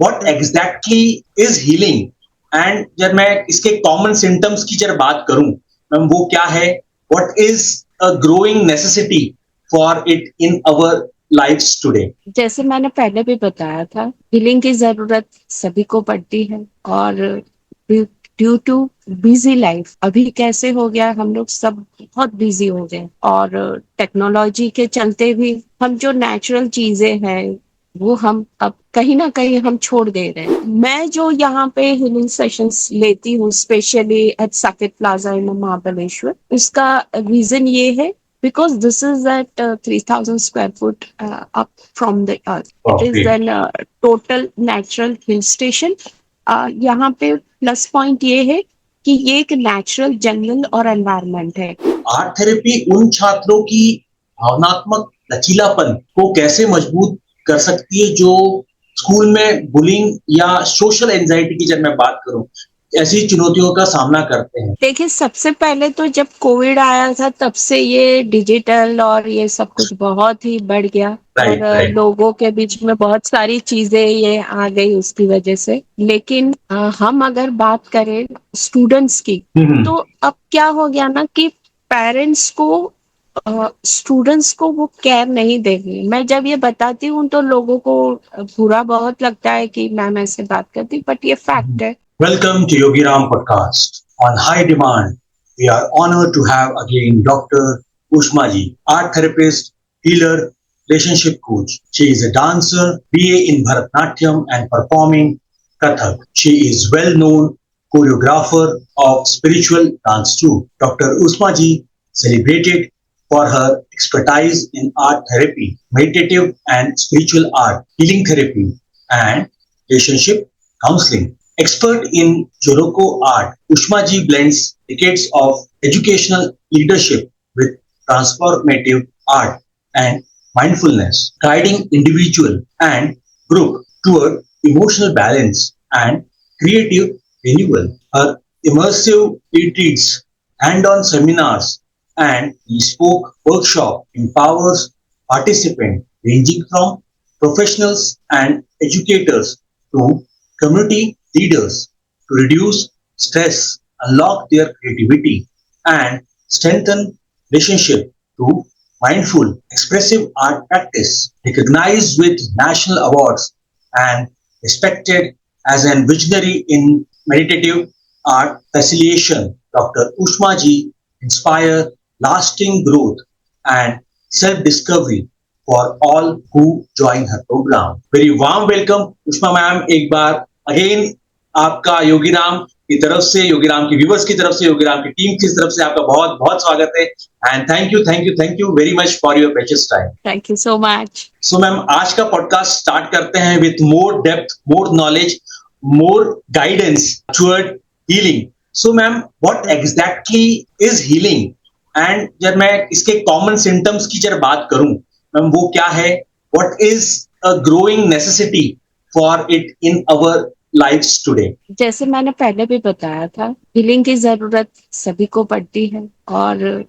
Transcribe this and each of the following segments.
What exactly is healing and जब मैं इसके कॉमन सिम्टम्स की जब बात करूं मैम वो क्या है what is a growing necessity for it in our lifes today. जैसे मैंने पहले भी बताया था, हीलिंग की जरूरत सभी को पड़ती है। और ड्यू टू बिजी लाइफ अभी कैसे हो गया, हम लोग सब बहुत बिजी हो गए और टेक्नोलॉजी के चलते भी हम जो नेचुरल चीजें हैं वो हम अब कहीं ना कहीं हम छोड़ दे रहे हैं। मैं जो यहाँ पे हीलिंग सेशंस लेती हूँ स्पेशली एट साकेत प्लाजा इन महाबलेश्वर, उसका रीजन ये है because this is at 3000 square foot up from the earth. It is Okay. an total natural hill station. यहाँ पे प्लस पॉइंट ये है कि ये एक नेचुरल जंगल और एनवायरनमेंट है। आर्ट थेरेपी उन छात्रों की भावनात्मक लचीलापन को कैसे मजबूत कर सकती है जो स्कूल में बुलिंग या सोशल एंजाइटी की जब मैं बात करूं ऐसी चुनौतियों का सामना करते हैं। देखिए, सबसे पहले तो जब कोविड आया था तब से ये डिजिटल और ये सब कुछ बहुत ही बढ़ गया राइट और राइट लोगों के बीच में बहुत सारी चीजें ये आ गई उसकी वजह से। लेकिन हम अगर बात करें स्टूडेंट्स की, तो अब क्या हो गया ना कि पेरेंट्स को स्टूडेंट्स को वो केयर नहीं देगी। मैं जब ये बताती हूँ तो लोगों को बुरा बहुत लगता है कि मैम ऐसे बात करती, बट ये फैक्ट है। Welcome to Yogi Ram podcast. On High Demand, we are honored to have again Dr. Ushmaji, art therapist, healer, relationship coach. She is a dancer, BA in Bharatnatyam and performing Kathak. She is well known choreographer of spiritual dance too. Dr. Ushmaji celebrated for her expertise in art therapy, meditative and spiritual art, healing therapy, and relationship counseling. Expert in Joroko art, Ushmaji blends decades of educational leadership with transformative art and mindfulness, guiding individual and group toward emotional balance and creative renewal. Her immersive retreats, hand-on seminars, and bespoke workshop empowers participants ranging from professionals and educators to community leaders to reduce stress, unlock their creativity, and strengthen relationship to mindful, expressive art practice. Recognized with national awards and respected as an visionary in meditative art facilitation, Dr. Ushmaji inspire lasting growth and self-discovery for all who join her program. Very warm welcome, Ushma ma'am. एक बार again आपका योगीराम की तरफ से, योगीराम की viewers की तरफ से, योगीराम की टीम की तरफ से आपका बहुत बहुत स्वागत है and thank you very much for your precious time. Thank you so much. So ma'am, आज का पॉडकास्ट स्टार्ट करते हैं with more depth, more knowledge, more guidance toward healing. So ma'am, what exactly is healing and जब मैं इसके common symptoms की जब बात करूं मैम वो क्या है, what is a growing necessity for it in our lifes today. जैसे मैंने पहले भी बताया था, हीलिंग की जरूरत सभी को पड़ती है और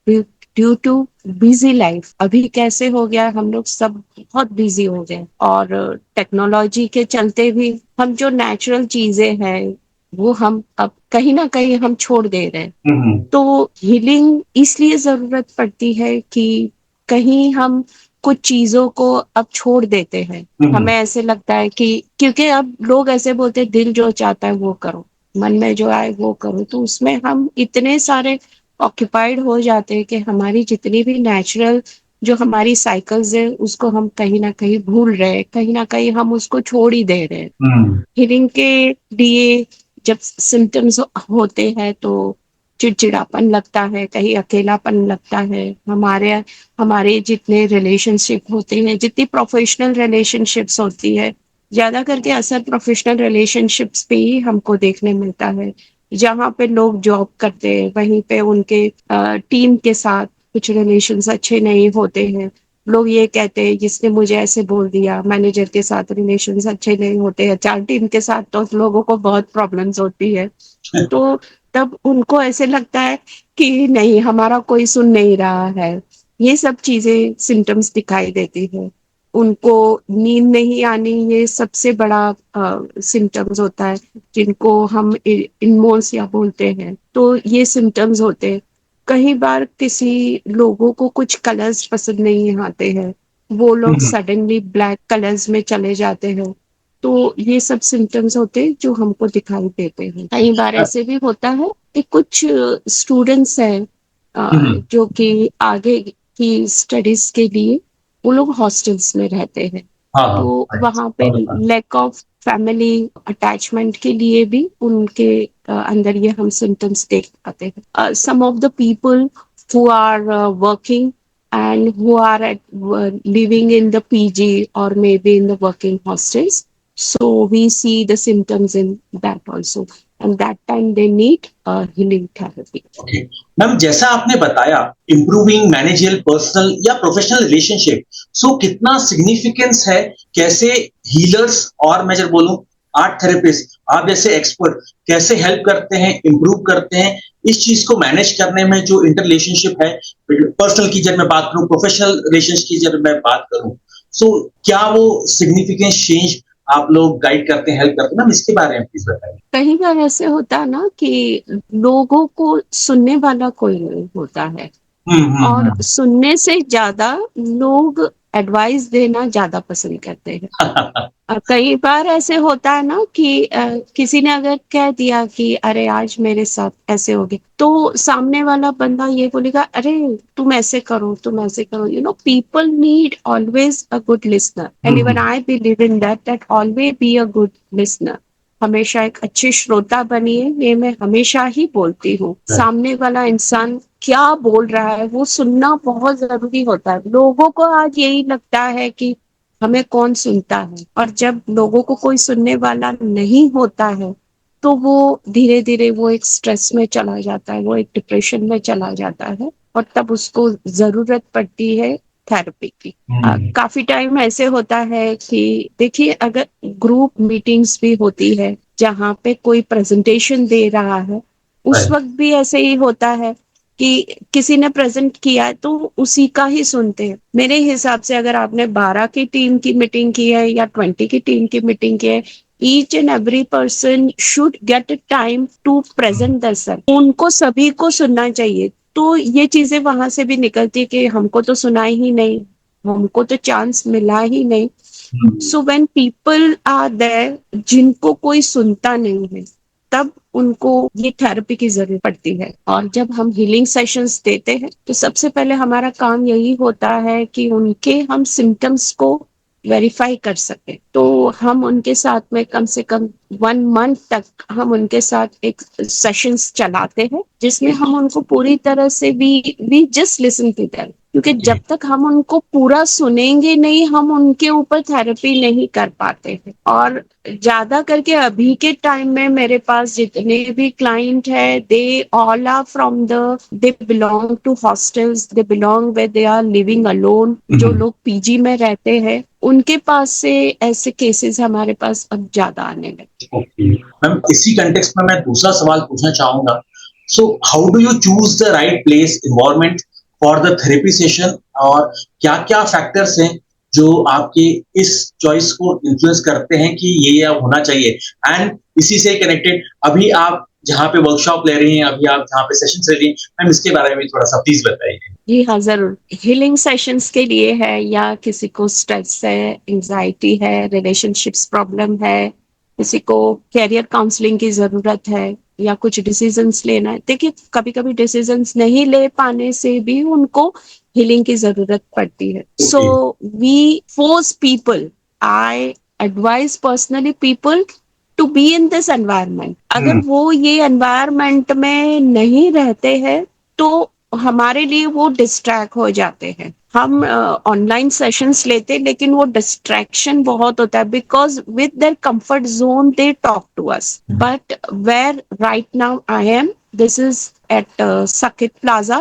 ड्यू टू बिजी लाइफ अभी कैसे हो गया, हम लोग सब बहुत बिजी हो गए और टेक्नोलॉजी के चलते भी हम जो नेचुरल चीजें हैं वो हम अब कहीं ना कहीं हम छोड़ दे रहे हैं। तो हीलिंग इसलिए जरूरत पड़ती है कि कहीं हम कुछ चीजों को अब छोड़ देते हैं। हमें ऐसे लगता है कि क्योंकि अब लोग ऐसे बोलते हैं दिल जो चाहता है वो करो, मन में जो आए वो करो, तो उसमें हम इतने सारे ऑक्यूपाइड हो जाते हैं कि हमारी जितनी भी नेचुरल जो हमारी साइकिल्स है उसको हम कहीं ना कहीं भूल रहे हैं, कहीं ना कहीं हम उसको छोड़ ही दे रहे हैं। हीलिंग के लिए जब सिम्टम्स होते हैं तो चिड़चिड़ापन लगता है, कहीं अकेलापन लगता है। हमारे हमारे जितने रिलेशनशिप होते हैं, जितनी प्रोफेशनल रिलेशनशिप्स होती है, ज्यादा करके असर प्रोफेशनल रिलेशनशिप्स पे ही हमको देखने मिलता है। जहाँ पे लोग जॉब करते हैं वहीं पे उनके टीम के साथ कुछ रिलेशंस अच्छे नहीं होते हैं। लोग ये कहते हैं जिसने मुझे ऐसे बोल दिया, मैनेजर के साथ रिलेशंस अच्छे नहीं होते, एचआर टीम के साथ तो लोगों को बहुत प्रॉब्लम्स होती है। तो तब उनको ऐसे लगता है कि नहीं, हमारा कोई सुन नहीं रहा है। ये सब चीजें सिम्टम्स दिखाई देती है। उनको नींद नहीं आनी, ये सबसे बड़ा सिम्टम्स होता है, जिनको हम इनमोसिया बोलते हैं। तो ये सिम्टम्स होते हैं। कई बार किसी लोगों को कुछ कलर्स पसंद नहीं आते हैं, वो लोग हम्म, सडनली ब्लैक कलर्स में चले जाते हैं। तो ये सब सिम्टम्स होते हैं जो हमको दिखाई देते हैं। कई बार ऐसे भी होता है कि कुछ स्टूडेंट्स हैं हम्म, जो कि आगे की स्टडीज के लिए वो लोग हॉस्टल्स में रहते हैं। हाँ हाँ, तो right, वहां पे समझ रहा हूँ। लैक ऑफ फैमिली अटैचमेंट के लिए भी उनके अंदर ये हम सिम्टम्स देख पाते हैं। Some of the people who are working and who are living in the PG or maybe in the working hostels. So we see the symptoms in that also. And that time they need healing therapy. Okay ma'am, जैसा आपने बताया improving manager personnel या professional relationship, सो कितना significance है, कैसे healers और मैं जब बोलूं आर्ट थेरेपिस्ट, आप जैसे एक्सपर्ट कैसे हेल्प करते हैं, इम्प्रूव करते हैं इस चीज को मैनेज करने में, जो इंटर रिलेशनशिप है, पर्सनल की जब मैं बात करूं, प्रोफेशनल रिलेशनशिप की जब मैं बात करूं, सो क्या वो सिग्निफिकेंस चेंज आप लोग गाइड करते हैं, हेल्प करते हैं? मैम इसके बारे में प्लीज बताइए। कई बार ऐसे होता है ना कि लोगों को सुनने वाला कोई नहीं होता है, और हम्म। सुनने से ज्यादा लोग एडवाइस देना ज्यादा पसंद करते हैं। कई बार ऐसे होता है ना कि किसी ने अगर कह दिया कि अरे आज मेरे साथ ऐसे हो गए, तो सामने वाला बंदा ये बोलेगा अरे तुम ऐसे करो, तुम ऐसे करो। People need always a good listener, and even I believe in that always be a good listener. हमेशा एक अच्छे श्रोता बनिए, ये मैं हमेशा ही बोलती हूँ। सामने वाला इंसान क्या बोल रहा है वो सुनना बहुत जरूरी होता है। लोगों को आज यही लगता है कि हमें कौन सुनता है, और जब लोगों को कोई सुनने वाला नहीं होता है तो वो धीरे धीरे वो एक स्ट्रेस में चला जाता है, वो एक डिप्रेशन में चला जाता है, और तब उसको जरूरत पड़ती है थेरेपी की। काफी टाइम ऐसे होता है कि देखिए, अगर ग्रुप मीटिंग्स भी होती है जहाँ पे कोई प्रेजेंटेशन दे रहा है, उस वक्त भी ऐसे ही होता है कि किसी ने प्रेजेंट किया है तो उसी का ही सुनते हैं। मेरे हिसाब से अगर आपने 12 की टीम की मीटिंग की है या 20 की टीम की मीटिंग की है, each and every person should get a time to present दरअसल, उनको सभी को सुनना चाहिए। तो ये चीजें वहां से भी निकलती है कि हमको तो सुना ही नहीं, हमको तो चांस मिला ही नहीं। So when people are there जिनको कोई सुनता नहीं है, तब उनको ये थेरेपी की जरूरत पड़ती है। और जब हम हीलिंग सेशंस देते हैं तो सबसे पहले हमारा काम यही होता है कि उनके हम सिम्टम्स को वेरीफाई कर सके। तो हम उनके साथ में कम से कम 1 मंथ तक हम उनके साथ एक सेशंस चलाते हैं, जिसमें हम उनको पूरी तरह से we just listen to them, क्योंकि जब तक हम उनको पूरा सुनेंगे नहीं, हम उनके ऊपर थेरेपी नहीं कर पाते हैं। और ज्यादा करके अभी के टाइम में मेरे पास जितने भी क्लाइंट है, they all are from they belong to hostels, they belong where they are living alone. जो लोग पीजी में रहते हैं उनके पास से ऐसे केसेस हमारे पास अब ज्यादा आने लगे। ओके मैम, इसी कंटेक्स्ट में मैं दूसरा सवाल पूछना चाहूंगा। सो how do you choose the right place environment for the therapy session, और क्या क्या फैक्टर्स हैं जो आपके इस चॉइस को इन्फ्लुएंस करते हैं कि ये अब होना चाहिए? एंड इसी से कनेक्टेड, अभी आप जहाँ पे वर्कशॉप ले रही हैं, अभी आप जहाँ पे सेशन ले रही हैं, मैम इसके बारे में भी थोड़ा सा प्लीज बताइए। जी हाँ, जरूर। हीलिंग सेशंस के लिए है, या किसी को स्ट्रेस है, एंजाइटी है, रिलेशनशिप्स प्रॉब्लम है, किसी को कैरियर काउंसलिंग की जरूरत है, या कुछ डिसीजंस लेना है। देखिए, कभी कभी डिसीजंस नहीं ले पाने से भी उनको हीलिंग की जरूरत पड़ती है। So okay. We force people, I advise personally people to be in this environment. अगर वो ये एनवायरमेंट में नहीं रहते हैं तो हमारे लिए वो डिस्ट्रैक्ट हो जाते हैं। हम ऑनलाइन सेशंस लेते हैं, लेकिन वो डिस्ट्रैक्शन बहुत होता है, because with their comfort zone they talk to us. But where right now I am, this is at Saket plaza,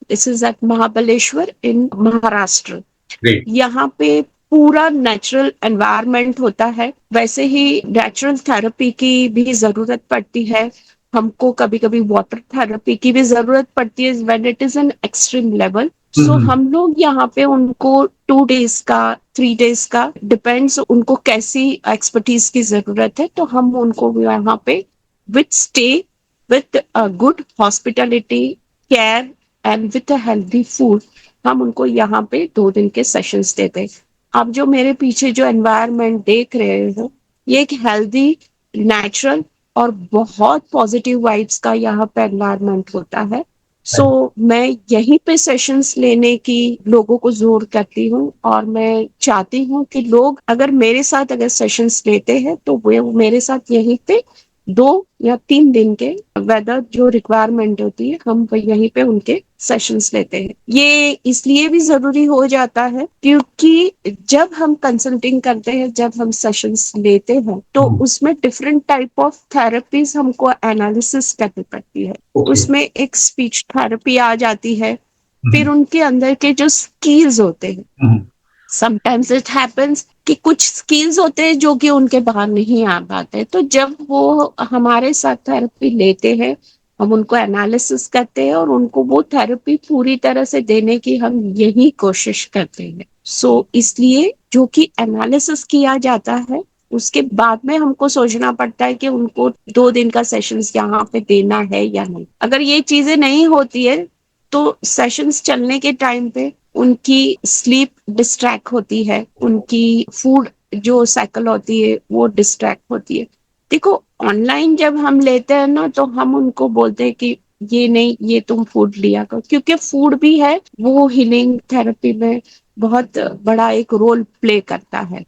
this is at Mahabaleshwar in Maharashtra. Great. यहाँ पे पूरा नेचुरल एनवायरनमेंट होता है। वैसे ही नेचुरल थेरेपी की भी जरूरत पड़ती है। हमको कभी कभी वाटर थेरेपी की भी जरूरत पड़ती है when it is an extreme level. So हम लोग यहाँ पे उनको 2 days का 3 days का डिपेंड्स उनको कैसी एक्सपर्टीज की जरूरत है, तो हम उनको यहाँ पे with stay with good hospitality care and with healthy food हम उनको यहाँ पे 2 दिन के सेशंस देते हैं। आप जो मेरे पीछे जो एनवायरनमेंट देख रहे हो, ये एक हेल्दी नेचुरल और बहुत पॉजिटिव वाइब्स का यहाँ पे एनवायरनमेंट होता है। सो मैं यहीं पे सेशंस लेने की लोगों को जोर करती हूँ, और मैं चाहती हूँ कि लोग अगर मेरे साथ अगर सेशंस लेते हैं तो वो मेरे साथ यहीं पे 2 या 3 दिन के वेदर जो रिक्वायरमेंट होती है हम यहीं पे उनके सेशंस लेते हैं। ये इसलिए भी जरूरी हो जाता है क्योंकि जब हम कंसल्टिंग करते हैं, जब हम सेशंस लेते हैं, तो उसमें डिफरेंट टाइप ऑफ थेरेपीज हमको एनालिसिस करनी पड़ती है। उसमें एक स्पीच थेरेपी आ जाती है, फिर उनके अंदर के जो स्किल्स होते हैं, समटाइम्स इट हैपेंस कि कुछ स्किल्स होते हैं जो कि उनके बाहर नहीं आ पाते, तो जब वो हमारे साथ थेरेपी लेते हैं, हम उनको एनालिसिस करते हैं और उनको वो थेरेपी पूरी तरह से देने की हम यही कोशिश करते हैं। सो इसलिए जो कि एनालिसिस किया जाता है, उसके बाद में हमको सोचना पड़ता है कि उनको 2 दिन का सेशंस यहाँ पे देना है या नहीं। अगर ये चीजें नहीं होती है तो सेशंस चलने के टाइम पे उनकी स्लीप डिस्ट्रैक्ट होती है, उनकी फूड जो साइकिल होती है वो डिस्ट्रैक्ट होती है। देखो, ऑनलाइन जब हम लेते हैं ना, तो हम उनको बोलते हैं कि ये नहीं, ये तुम फूड लिया करो, क्योंकि फूड भी है वो हीलिंग थेरेपी में बहुत बड़ा एक रोल प्ले करता है।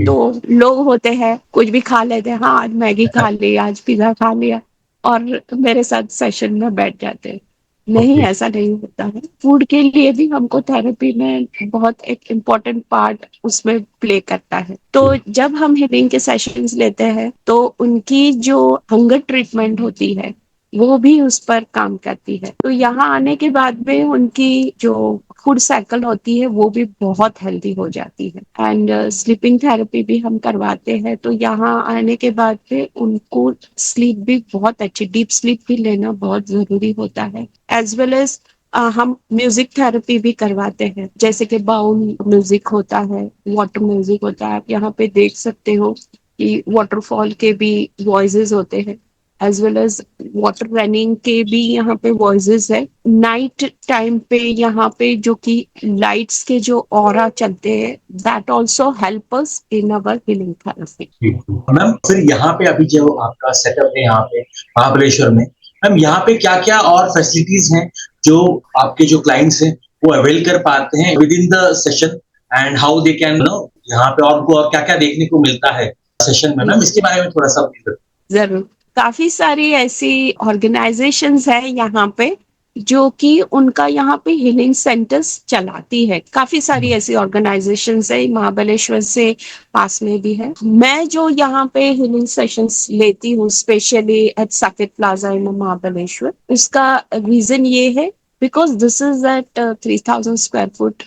तो लोग होते हैं कुछ भी खा लेते हैं, हाँ आज मैगी खा ली, आज पिज्जा खा लिया, और मेरे साथ सेशन में बैठ जाते हैं। नहीं, ऐसा नहीं होता है। फूड के लिए भी हमको थेरेपी में बहुत एक इम्पोर्टेंट पार्ट उसमें प्ले करता है। तो जब हम हीलिंग के सेशंस लेते हैं तो उनकी जो हंगर ट्रीटमेंट होती है वो भी उस पर काम करती है। तो यहाँ आने के बाद में उनकी जो फूड साइकिल होती है वो भी बहुत हेल्दी हो जाती है। एंड स्लीपिंग थेरेपी भी हम करवाते हैं, तो यहाँ आने के बाद में उनको स्लीप भी बहुत अच्छी, डीप स्लीप भी लेना बहुत जरूरी होता है। एज वेल एज हम म्यूजिक थेरेपी भी करवाते हैं, जैसे कि बाउल म्यूजिक होता है, वाटर म्यूजिक होता है। आप यहाँ पे देख सकते हो कि वाटरफॉल के भी वॉइसेस होते हैं, as well as water running के भी यहाँ पे वॉइसेस है। नाइट टाइम पे यहाँ पे जो कि लाइट्स के जो ऑरा चलते हैं, that also help us in our healing therapy. Ma'am, फिर यहाँ पे अभी जो आपका सेटअप है यहाँ पे महाबलेश्वर में, मैम यहाँ पे क्या क्या और फैसिलिटीज हैं जो आपके जो क्लाइंट्स हैं वो अवेल कर पाते हैं within the session, and how they can know यहाँ पे और को और क्या क्या देखने को मिलता है सेशन में, मैम इसके बारे में थोड़ा सा प्लीज। जरूर, काफी सारी ऐसी ऑर्गेनाइजेशंस है यहाँ पे जो कि उनका यहाँ पे हीलिंग सेंटर्स चलाती है। काफी सारी ऐसी ऑर्गेनाइजेशंस है, महाबलेश्वर से पास में भी है। मैं जो यहाँ पे हीलिंग सेशंस लेती हूँ स्पेशली एट साकेत प्लाजा इन महाबलेश्वर, उसका रीजन ये है because this is at 3000 square foot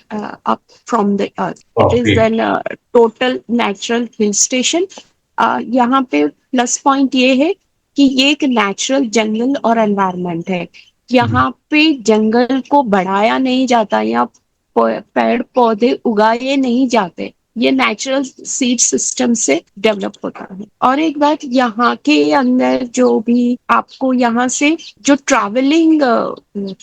up from the earth. It is an total natural hill station. यहाँ पे प्लस पॉइंट ये है कि ये एक नेचुरल जंगल और एनवायरनमेंट है। यहाँ पे जंगल को बढ़ाया नहीं जाता या पेड़ पौधे उगाए नहीं जाते, ये नेचुरल सीड सिस्टम से डेवलप होता है। और एक बात, यहाँ के अंदर जो भी आपको यहाँ से जो ट्रैवलिंग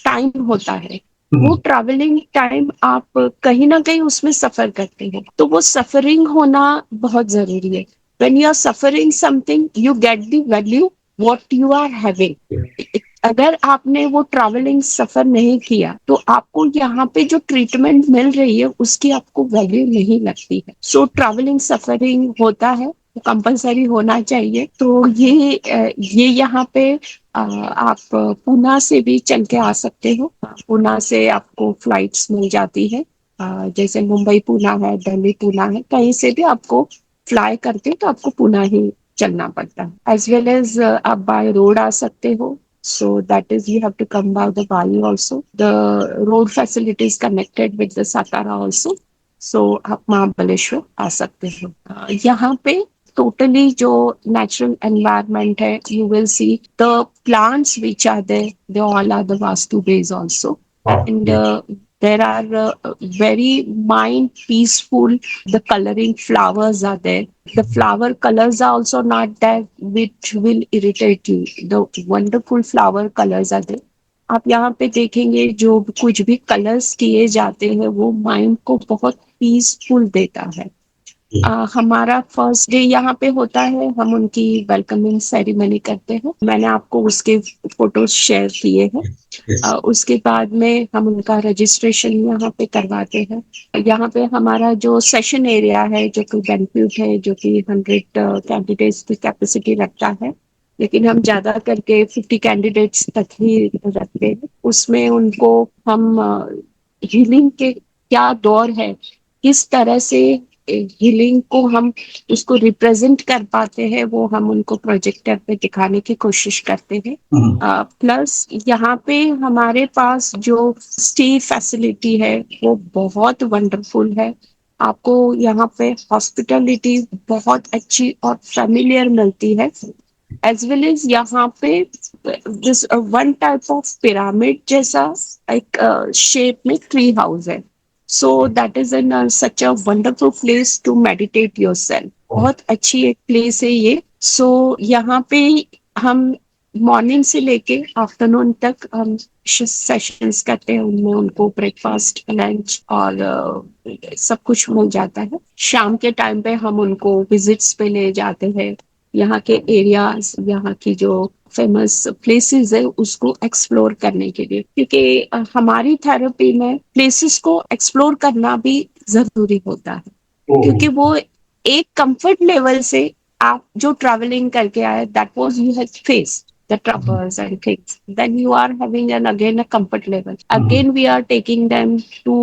टाइम होता है, वो ट्रैवलिंग टाइम आप कहीं ना कहीं उसमें सफर करते हैं, तो वो सफरिंग होना बहुत जरूरी है। when you are suffering something you get the value what you are having. अगर आपने वो ट्रैवलिंग सफर नहीं किया तो आपको यहाँ पे जो ट्रीटमेंट मिल रही है उसकी आपको वैल्यू नहीं लगती है। सो ट्रैवलिंग सफरिंग होता है, कंपलसरी होना चाहिए। तो ये यहाँ पे आप पूना से भी चल के आ सकते हो। पूना से आपको फ्लाइट्स मिल जाती है, जैसे मुंबई पूना है, दिल्ली पूना है, कहीं से भी आपको फ्लाई करते तो आपको पुणे ही चलना पड़ता है। एज वेल एज आप बाय रोड आ सकते हो, so that is you have to come by the Bali also. The road facility is connected with the Satara also, so आप महाबलेश्वर आ सकते हो। यहाँ पे totally जो natural environment है, you will see the plants which are there, they all are the Vastu base also. And There are very mind peaceful. The coloring flowers are there. The flower colors are also not that which will irritate you. The wonderful flower colors are there. आप यहाँ पे देखेंगे जो कुछ भी colours किए जाते हैं वो माइंड को बहुत पीसफुल देता है। हमारा फर्स्ट डे यहाँ पे होता है, हम उनकी वेलकमिंग सेरेमनी करते हैं। मैंने आपको उसके फोटोज शेयर किए हैं। Yes. उसके बाद में हम उनका रजिस्ट्रेशन यहाँ पे करवाते हैं। यहाँ पे हमारा जो सेशन एरिया है जो कि बेनिफिट है, जो कि 100 कैंडिडेट्स की कैपेसिटी रखता है, लेकिन हम ज्यादा करके 50 कैंडिडेट्स तक ही रखते हैं। उसमें उनको हम हीलिंग के क्या दौर है, किस तरह से हीलिंग को हम उसको रिप्रेजेंट कर पाते हैं, वो हम उनको प्रोजेक्टर पे दिखाने की कोशिश करते हैं। प्लस यहाँ पे हमारे पास जो स्टे फैसिलिटी है वो बहुत वंडरफुल है। आपको यहाँ पे हॉस्पिटलिटी बहुत अच्छी और फेमिलियर मिलती है। एज वेल एज यहाँ पे this one type of pyramid जैसा एक शेप में ट्री हाउस है। So that is an such a wonderful place to meditate yourself. बहुत अच्छी एक प्लेस है ये। सो यहाँ पे हम मॉर्निंग से लेके आफ्टरनून तक हम सेशंस करते हैं। उनमें उनको ब्रेकफास्ट, लंच और सब कुछ मिल जाता है। शाम के टाइम पे हम उनको विजिट्स पे ले जाते हैं। यहाँ के एरियाज, यहाँ की जो फेमस प्लेसेस है उसको एक्सप्लोर करने के लिए, क्योंकि हमारी थेरेपी में प्लेसेस को एक्सप्लोर करना भी जरूरी होता है। क्योंकि वो एक कंफर्ट लेवल से आप जो ट्रैवलिंग करके आए, that was you had faced the troubles and things, then you are having an again a comfort level. Again we are taking them to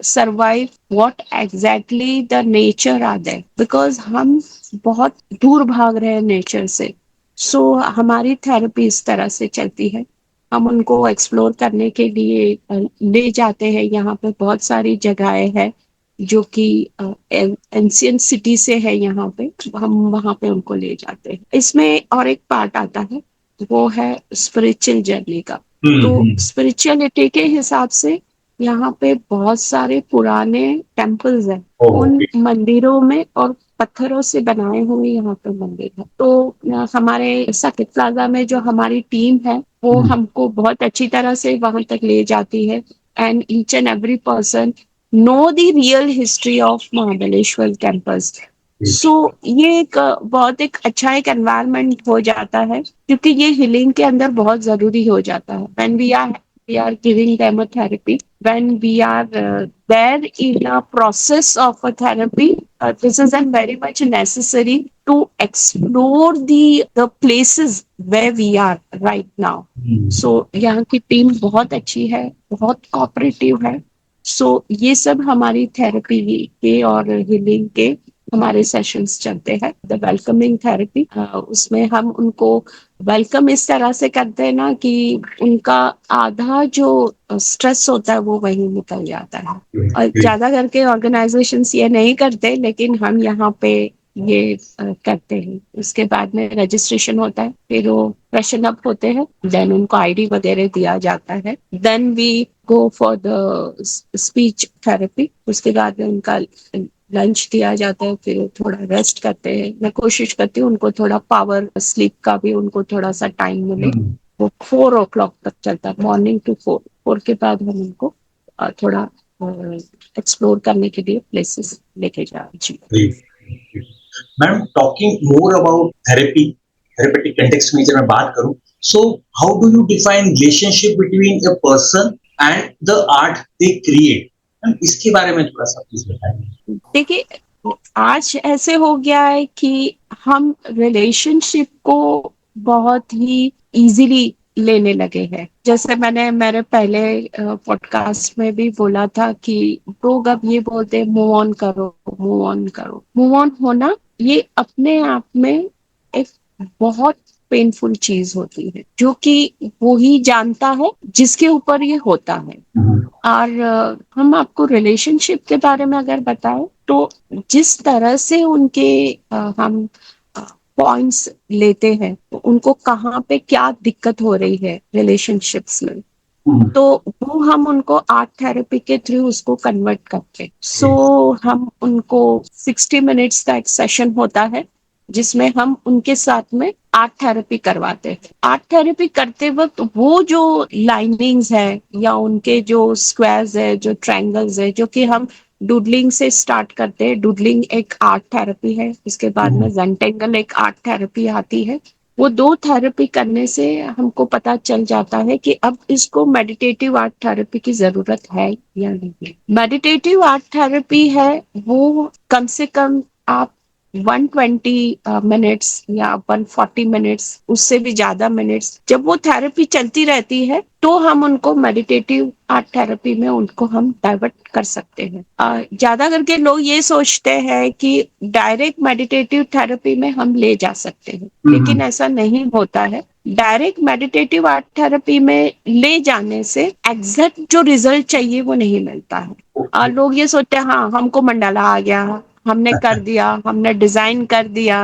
survive what exactly the nature are there, because हम बहुत दूर भाग रहे हैं nature से। सो हमारी therapy इस तरह से चलती है। हम उनको एक्सप्लोर करने के लिए ले जाते हैं। यहाँ पे बहुत सारी जगहें हैं जो कि एंशियंट सिटी से है। यहाँ पे हम वहां पे उनको ले जाते हैं। इसमें और एक पार्ट आता है, वो है स्पिरिचुअल जर्नी का। तो स्पिरिचुअलिटी के हिसाब से यहाँ पे बहुत सारे पुराने टेम्पल्स हैं। उन मंदिरों में और पत्थरों से बनाए हुए यहाँ पे मंदिर है। तो हमारे सर्किट प्लाजा में जो हमारी टीम है वो हमको बहुत अच्छी तरह से वहां तक ले जाती है। And each and every person know the real history of Mahabaleshwar campus. So ये एक बहुत एक अच्छा एक एनवायरनमेंट हो जाता है, क्योंकि ये हीलिंग के अंदर बहुत जरूरी हो जाता है। When we are giving them a therapy, when we are there in a process of a therapy, this is very much necessary to explore the places where we are right now. So यहाँ की team बहुत अच्छी है, बहुत cooperative है। सो ये सब हमारी थेरेपी के और हीलिंग के हमारे सेशंस चलते हैं। द वेलकमिंग थेरेपी, उसमें हम उनको वेलकम इस तरह से करते हैं ना कि उनका आधा जो स्ट्रेस होता है वो वहीं निकल जाता है। और ज्यादा करके ऑर्गेनाइजेशंस ये नहीं करते, लेकिन हम यहाँ पे ये करते हैं। उसके बाद में रजिस्ट्रेशन होता है, फिर वो फ्रेशन अप होते हैं, देन उनको आईडी वगैरह दिया जाता है। Then we go for the speech therapy. उसके बाद में उनका लंच दिया जाता है, फिर थोड़ा रेस्ट करते हैं। मैं कोशिश करती हूँ उनको थोड़ा पावर स्लीप का भी उनको थोड़ा सा टाइम मिले। वो 4 o'clock तक चलता है, मॉर्निंग टू 4 के बाद हम उनको थोड़ा एक्सप्लोर करने के लिए प्लेसेस लेके जा। जी ma'am, talking more about therapy, therapeutic context में जब मैं बात करूं, so how do you define relationship between a person and the art they create? इसके बारे में थोड़ा सा प्लीज बताइए। देखिए, आज ऐसे हो गया है कि हम रिलेशनशिप को बहुत ही इजीली लेने लगे हैं। जैसे मैंने मेरे पहले पॉडकास्ट में भी बोला था कि लोग अब ये बोलते हैं मूव ऑन करो, मूव ऑन करो। मूव ऑन होना ये अपने आप में एक बहुत पेनफुल चीज होती है, जो कि वो ही जानता है जिसके ऊपर ये होता है। और हम आपको रिलेशनशिप के बारे में अगर बताएं तो जिस तरह से उनके हम पॉइंट्स लेते हैं, तो उनको कहाँ पे क्या दिक्कत हो रही है रिलेशनशिप्स में, तो वो हम उनको आर्ट थेरेपी के थ्रू उसको कन्वर्ट करते हैं। सो हम उनको 60 मिनट्स का एक सेशन होता है जिसमें हम उनके साथ में आर्ट थेरेपी करवाते हैं। आर्ट थेरेपी करते वक्त वो जो लाइनिंग्स है या उनके जो स्क्वायर्स है, जो ट्रायंगल्स है, जो कि हम डूडलिंग से स्टार्ट करते हैं। डूडलिंग एक आर्ट थेरेपी है, उसके बाद में जेंटेंगल एक आर्ट थेरेपी आती है। वो दो थेरेपी करने से हमको पता चल जाता है कि अब इसको मेडिटेटिव आर्ट थेरेपी की जरूरत है या नहीं। मेडिटेटिव आर्ट थेरेपी है वो कम से कम आप 120 मिनट्स या 140 मिनट्स, उससे भी ज्यादा मिनट्स जब वो थेरेपी चलती रहती है तो हम उनको मेडिटेटिव आर्ट थेरेपी में उनको हम डाइवर्ट कर सकते हैं। ज्यादा करके लोग ये सोचते हैं कि डायरेक्ट मेडिटेटिव थेरेपी में हम ले जा सकते हैं, लेकिन ऐसा नहीं होता है। डायरेक्ट मेडिटेटिव आर्ट थेरेपी में ले जाने से एग्जैक्ट जो रिजल्ट चाहिए वो नहीं मिलता है। लोग ये सोचते हैं हाँ हमको मंडाला आ गया, हमने कर दिया, हमने डिजाइन कर दिया,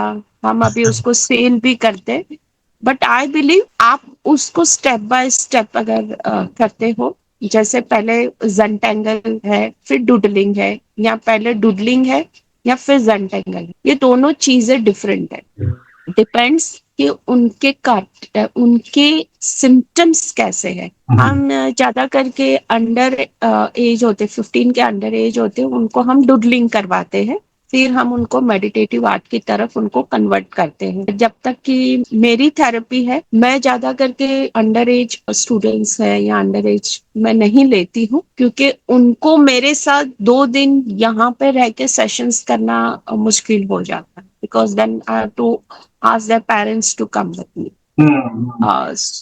हम अभी उसको सेल भी करते। बट आई बिलीव आप उसको स्टेप बाय स्टेप अगर करते हो, जैसे पहले जेंटेंगल है फिर डुडलिंग है, या पहले डुडलिंग है या फिर जेंटेंगल है, ये दोनों चीजें डिफरेंट है। डिपेंड्स कि उनके सिम्टम्स कैसे है। हम ज्यादा करके अंडर एज होते, 15 के अंडर एज होते, उनको हम डुडलिंग करवाते हैं, फिर हम उनको मेडिटेटिव आर्ट की तरफ उनको कन्वर्ट करते हैं। जब तक कि मेरी थेरेपी है, मैं ज्यादा करके अंडर एज स्टूडेंट्स है या अंडर एज मैं नहीं लेती हूँ, क्योंकि उनको मेरे साथ 2 दिन यहाँ पे रह के सेशंस करना मुश्किल हो जाता है, because then I have to ask their parents to come with me.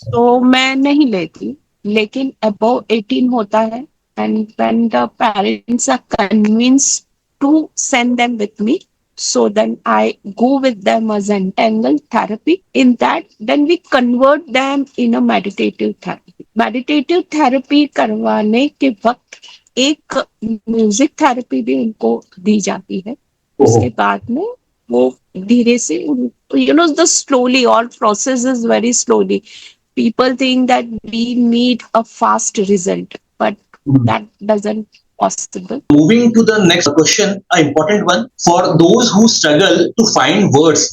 तो मैं नहीं लेती, लेकिन अबव 18 होता है and when the parents are convinced to send them with me, so then I go with them as entangled therapy. In that then we convert them in a meditative therapy. Meditative therapy करवाने के वक्त एक music therapy भी उनको दी जाती है। उसके बाद में वो धीरे से the slowly, all process is very slowly. People think that we need a fast result, but that doesn't possible. Moving to the next question, an important one. For those who struggle to find words,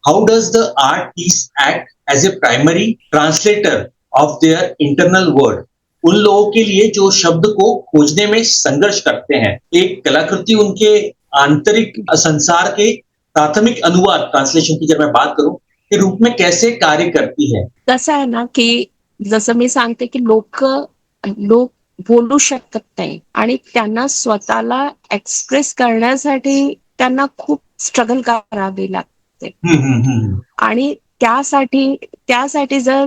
how does the art piece act as a primary translator of their internal word? उन लोगों के लिए जो शब्द को खोजने में संघर्ष करते हैं, एक कलाकृति उनके आंतरिक संसार के प्राथमिक अनुवाद, ट्रांसलेशन की जब मैं बात करूं, के रूप में कैसे कार्य करती है? कसं आहे ना की जसं मी सांगते की लोक बोलू शकत नाही आणि त्यांना स्वतःला एक्सप्रेस करण्यासाठी त्यांना खूप स्ट्रगल करावी लागते। आणि त्यासाठी जर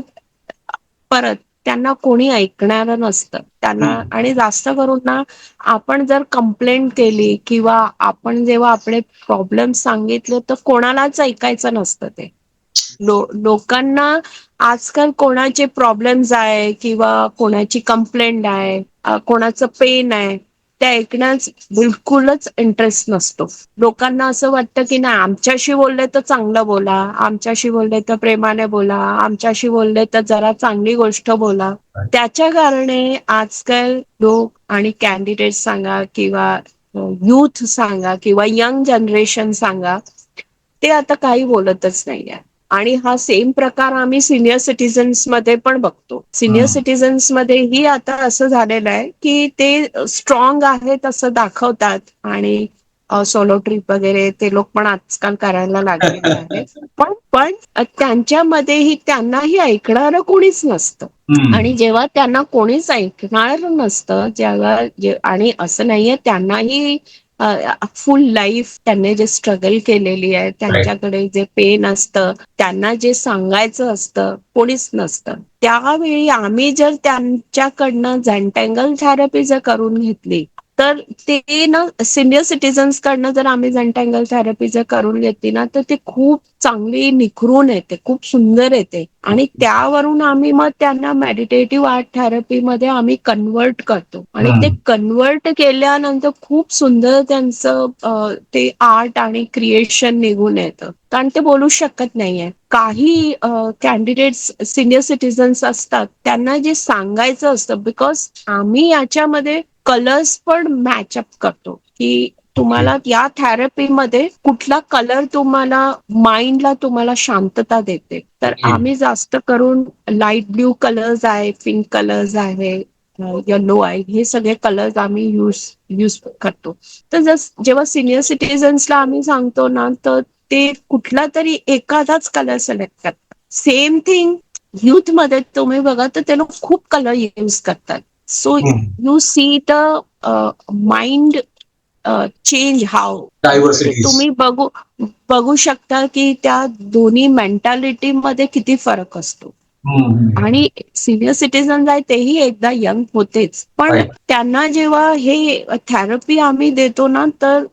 परत त्यांना कोणी ऐकणारं नसतं त्यांना, आणि जास्त करून ना आपण जर कंप्लेंट केली किंवा आपण जेव्हा आपले प्रॉब्लेम सांगितले तर कोणालाच ऐकायचं नसतं ते। लोकांना आजकाल कोणाचे प्रॉब्लेम्स आहे किंवा कोणाची कंप्लेंट आहे, कोणाचं पेन आहे, ते ऐकण्यास बिलकुलच इंटरेस्ट नसतो। लोकांना असं वाटतं की नाही आमच्याशी बोलले तर चांगलं बोला, आमच्याशी बोलले तर प्रेमाने बोला, आमच्याशी बोलले तर जरा चांगली गोष्ट बोला। त्याच्या कारणे आजकाल लोक आणि कॅन्डिडेट सांगा किंवा यूथ सांगा किंवा यंग जनरेशन सांगा, ते आता काही बोलतच नाहीये। आणि हा सेम प्रकार आम्ही सिनियर सिटीजन्स मध्ये पण बघतो। सिनियर सिटीजन्स मध्येही आता असं झालेलं आहे की ते स्ट्रॉंग आहेत असं दाखवतात आणि सोलो ट्रिप वगैरे ते लोक पण आजकाल करायला लागलेले आहेत, पण त्यांच्यामध्येही त्यांनाही ऐकणारं कोणीच नसतं। आणि जेव्हा त्यांना कोणीच ऐकणार नसतं, आणि असं नाहीये त्यांनाही फुल लाईफ त्यांनी जे स्ट्रगल केलेली आहे, त्यांच्याकडे जे पेन असतं, त्यांना जे सांगायचं असतं कोणीच नसतं, त्यावेळी आम्ही जर त्यांच्याकडनं जेंटेंगल थेरपी जर करून घेतली तर ते ना सिनियर सिटीजन्स कडनं जर आम्ही जेंटेंगल थेरपी जर करून घेतली ना तर ते खूप चांगली निखरून येते, खूप सुंदर येते। आणि त्यावरून आम्ही मग त्यांना मेडिटेटिव्ह आर्ट थेरपीमध्ये आम्ही कन्वर्ट करतो आणि ते कन्वर्ट केल्यानंतर खूप सुंदर त्यांचं ते आर्ट आणि क्रिएशन निघून येतं. कारण ते बोलू शकत नाहीये. काही कॅन्डिडेट्स सिनियर सिटीजन्स असतात त्यांना जे सांगायचं असतं, बिकॉज आम्ही याच्यामध्ये कलर्स पण मॅचअप करतो की तुम्हाला या थेरपीमध्ये कुठला कलर तुम्हाला माइंडला तुम्हाला शांतता देते. तर आम्ही जास्त करून लाईट ब्ल्यू कलर्स आहे, पिंक कलर्स आहे, येलो आहे, हे सगळे कलर्स आम्ही यूज करतो. तर जेव्हा सिनियर सिटीजन्सला आम्ही सांगतो ना, तर ते कुठला तरी एखादाच कलर सिलेक्ट करतात. सेम थिंग युथ मध्ये तुम्ही बघा तर ते लोक खूप कलर यूज करतात. So you see the mind change how diversities. तुम्ही बघू शकता की त्या दोन्ही मेंटॅलिटी मध्ये किती फरक असतो. आणि सिनियर सिटीजन आहे तेही एकदा यंग होतेच, पण त्यांना जेव्हा हे थेरपी आम्ही देतो ना, तर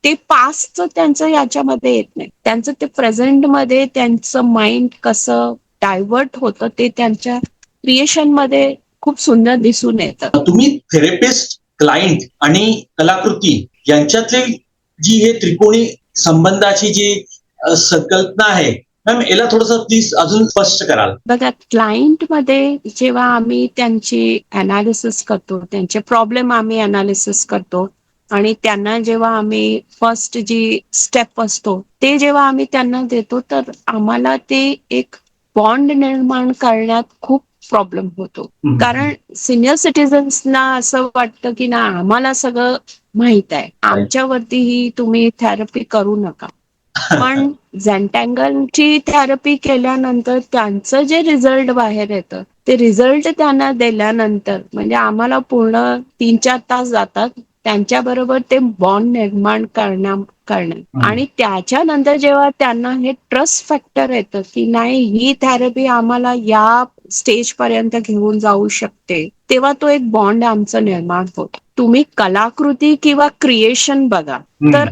ते पास्टचं त्यांचं याच्यामध्ये येत नाही. त्यांचं ते प्रेझेंट मध्ये त्यांचं माइंड कसं डायव्हर्ट होतं ते त्यांच्या क्रिएशन मध्ये खूप सुंदर दिसून येतं. तुम्ही थेरपिस्ट, क्लायंट आणि कलाकृती यांच्यातली जी हे त्रिकोणी संबंधाची जी संकल्पना आहे, मॅम याला थोडंसं प्लीज अजून स्पष्ट कराल. बघा, क्लायंट मध्ये जेव्हा आम्ही त्यांची अनालिसिस करतो, त्यांचे प्रॉब्लेम आम्ही अनालिसिस करतो आणि त्यांना जेव्हा आम्ही फर्स्ट जी स्टेप असतो ते जेव्हा आम्ही त्यांना देतो, तर आम्हाला ते एक बॉन्ड निर्माण करण्यात खूप प्रॉब्लेम होतो. कारण सिनियर सिटीजन्सना असं वाटतं की ना, आम्हाला सगळं माहित आहे, आमच्यावरती ही तुम्ही थेरपी करू नका. पण झेंटँगलची थेरपी केल्यानंतर त्यांचं जे रिझल्ट बाहेर येतं, ते रिझल्ट त्यांना दिल्यानंतर म्हणजे आम्हाला पूर्ण 3-4 तास जातात त्यांच्याबरोबर ते बॉन्ड निर्माण करण्यात आणि त्याच्यानंतर जेव्हा त्यांना हे ट्रस्ट फॅक्टर येतं की नाही, ही थेरपी आम्हाला या स्टेज पर्यंत घेऊन जाऊ शकते, तेव्हा तो एक बॉन्ड आमचं निर्माण होतो. तुम्ही कलाकृती किंवा क्रिएशन बघा, तर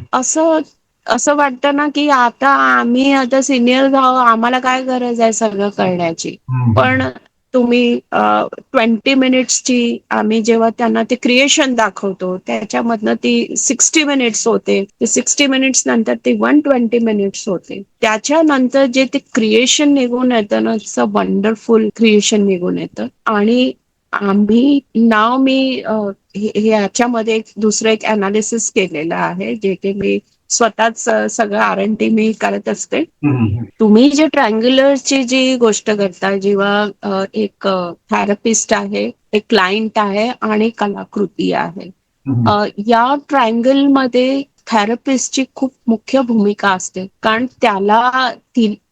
असं वाटतं ना की आता सिनियर जाऊ, आम्हाला काय गरज आहे सगळं करण्याची. पण तुम्ही 20 मिनिट्सची आम्ही जेव्हा त्यांना ते क्रिएशन दाखवतो, त्याच्यामधनं ती 60 मिनिट्स होते, ते 60 मिनिट्स नंतर ते 120 मिनिट्स होते. त्याच्यानंतर जे ते क्रिएशन निघून येतं ना, इट्स अ वंडरफुल क्रिएशन निघून येतं. आणि मी ह्याच्यामध्ये दुसरं एक अनालिसिस केलेलं आहे, जे की मी स्वतःच सगळं R&D मी करत असते. तुम्ही जे ट्रायंग्युलरची जी गोष्ट करता, जेव्हा एक थेरपिस्ट आहे, एक क्लायंट आहे आणि कलाकृती आहे, या ट्रायंगल मध्ये थेरपिस्टची खूप मुख्य भूमिका असते. कारण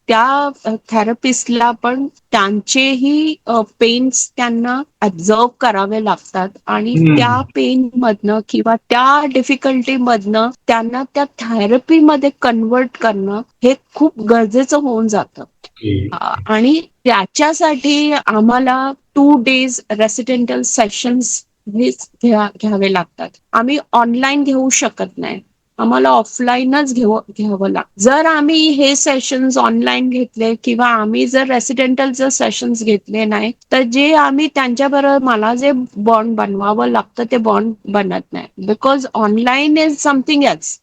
त्या थेरपिस्टला पण त्यांचेही पेन्स त्यांना ऑब्झर्व करावे लागतात आणि त्या पेन मधनं किंवा त्या डिफिकल्टी मधनं त्यांना त्या थेरपीमध्ये कन्वर्ट करणं हे खूप गरजेचं होऊन जातं. आणि त्याच्यासाठी आम्हाला 2 days रेसिडेंटल सेशन्स घ्यावे लागतात. आम्ही ऑनलाईन घेऊ शकत नाही, आम्हाला ऑफलाईनच घ्यावं लागतं. जर आम्ही हे सेशन्स ऑनलाईन घेतले किंवा आम्ही जर रेसिडेंटल जर सेशन्स घेतले नाही, तर जे आम्ही त्यांच्याबरोबर मला जे बॉन्ड बनवावं लागतं ते बॉन्ड बनत नाही. Because online is something else.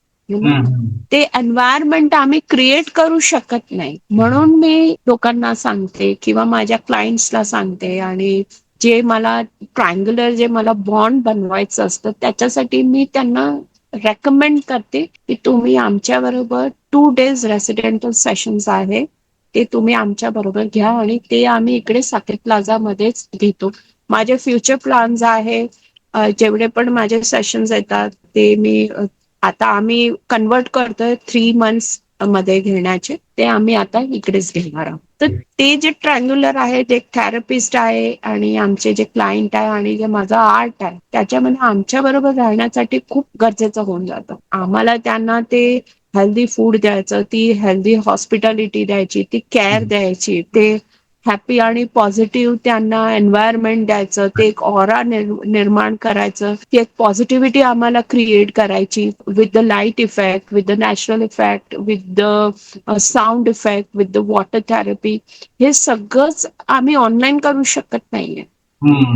ते एन्व्हायरमेंट आम्ही क्रिएट करू शकत नाही. म्हणून मी लोकांना सांगते किंवा माझ्या क्लायंट्सला सांगते, आणि जे मला ट्रायंग्युलर जे मला बॉन्ड बनवायचं असतं त्याच्यासाठी मी त्यांना रेकमेंड करते की तुम्ही आमच्या बरोबर 2 days रेसिडेंटल सेशन्स आहे, ते तुम्ही आमच्या बरोबर घ्या. आणि ते आम्ही इकडे साकेत प्लाझा मध्येच घेतो. माझे फ्युचर प्लॅन्स आहे, जेवढे पण माझे सेशन्स येतात ते मी आता आम्ही कन्वर्ट करतोय 3 months मध्ये घेण्याचे, ते आम्ही आता इकडेच घेणार आहोत. तर ते जे ट्रायंग्युलर आहे, ते एक थेरपिस्ट आहे आणि आमचे जे क्लायंट आहे आणि जे माझं आर्ट आहे, त्याच्यामध्ये आमच्या बरोबर राहण्यासाठी खूप गरजेचं होऊन जातं. आम्हाला त्यांना ते हेल्दी फूड द्यायचं, ती हेल्दी हॉस्पिटॅलिटी द्यायची, ती केअर द्यायची, ते हॅपी आणि पॉझिटिव्ह त्यांना एन्व्हायरमेंट द्यायचं, ते एक ऑरा निर्माण करायचं, ती एक पॉझिटिव्हिटी आम्हाला क्रिएट करायची with the light effect, with the natural effect, with the sound effect, with the water therapy. हे सगळंच आम्ही ऑनलाईन करू शकत नाहीये.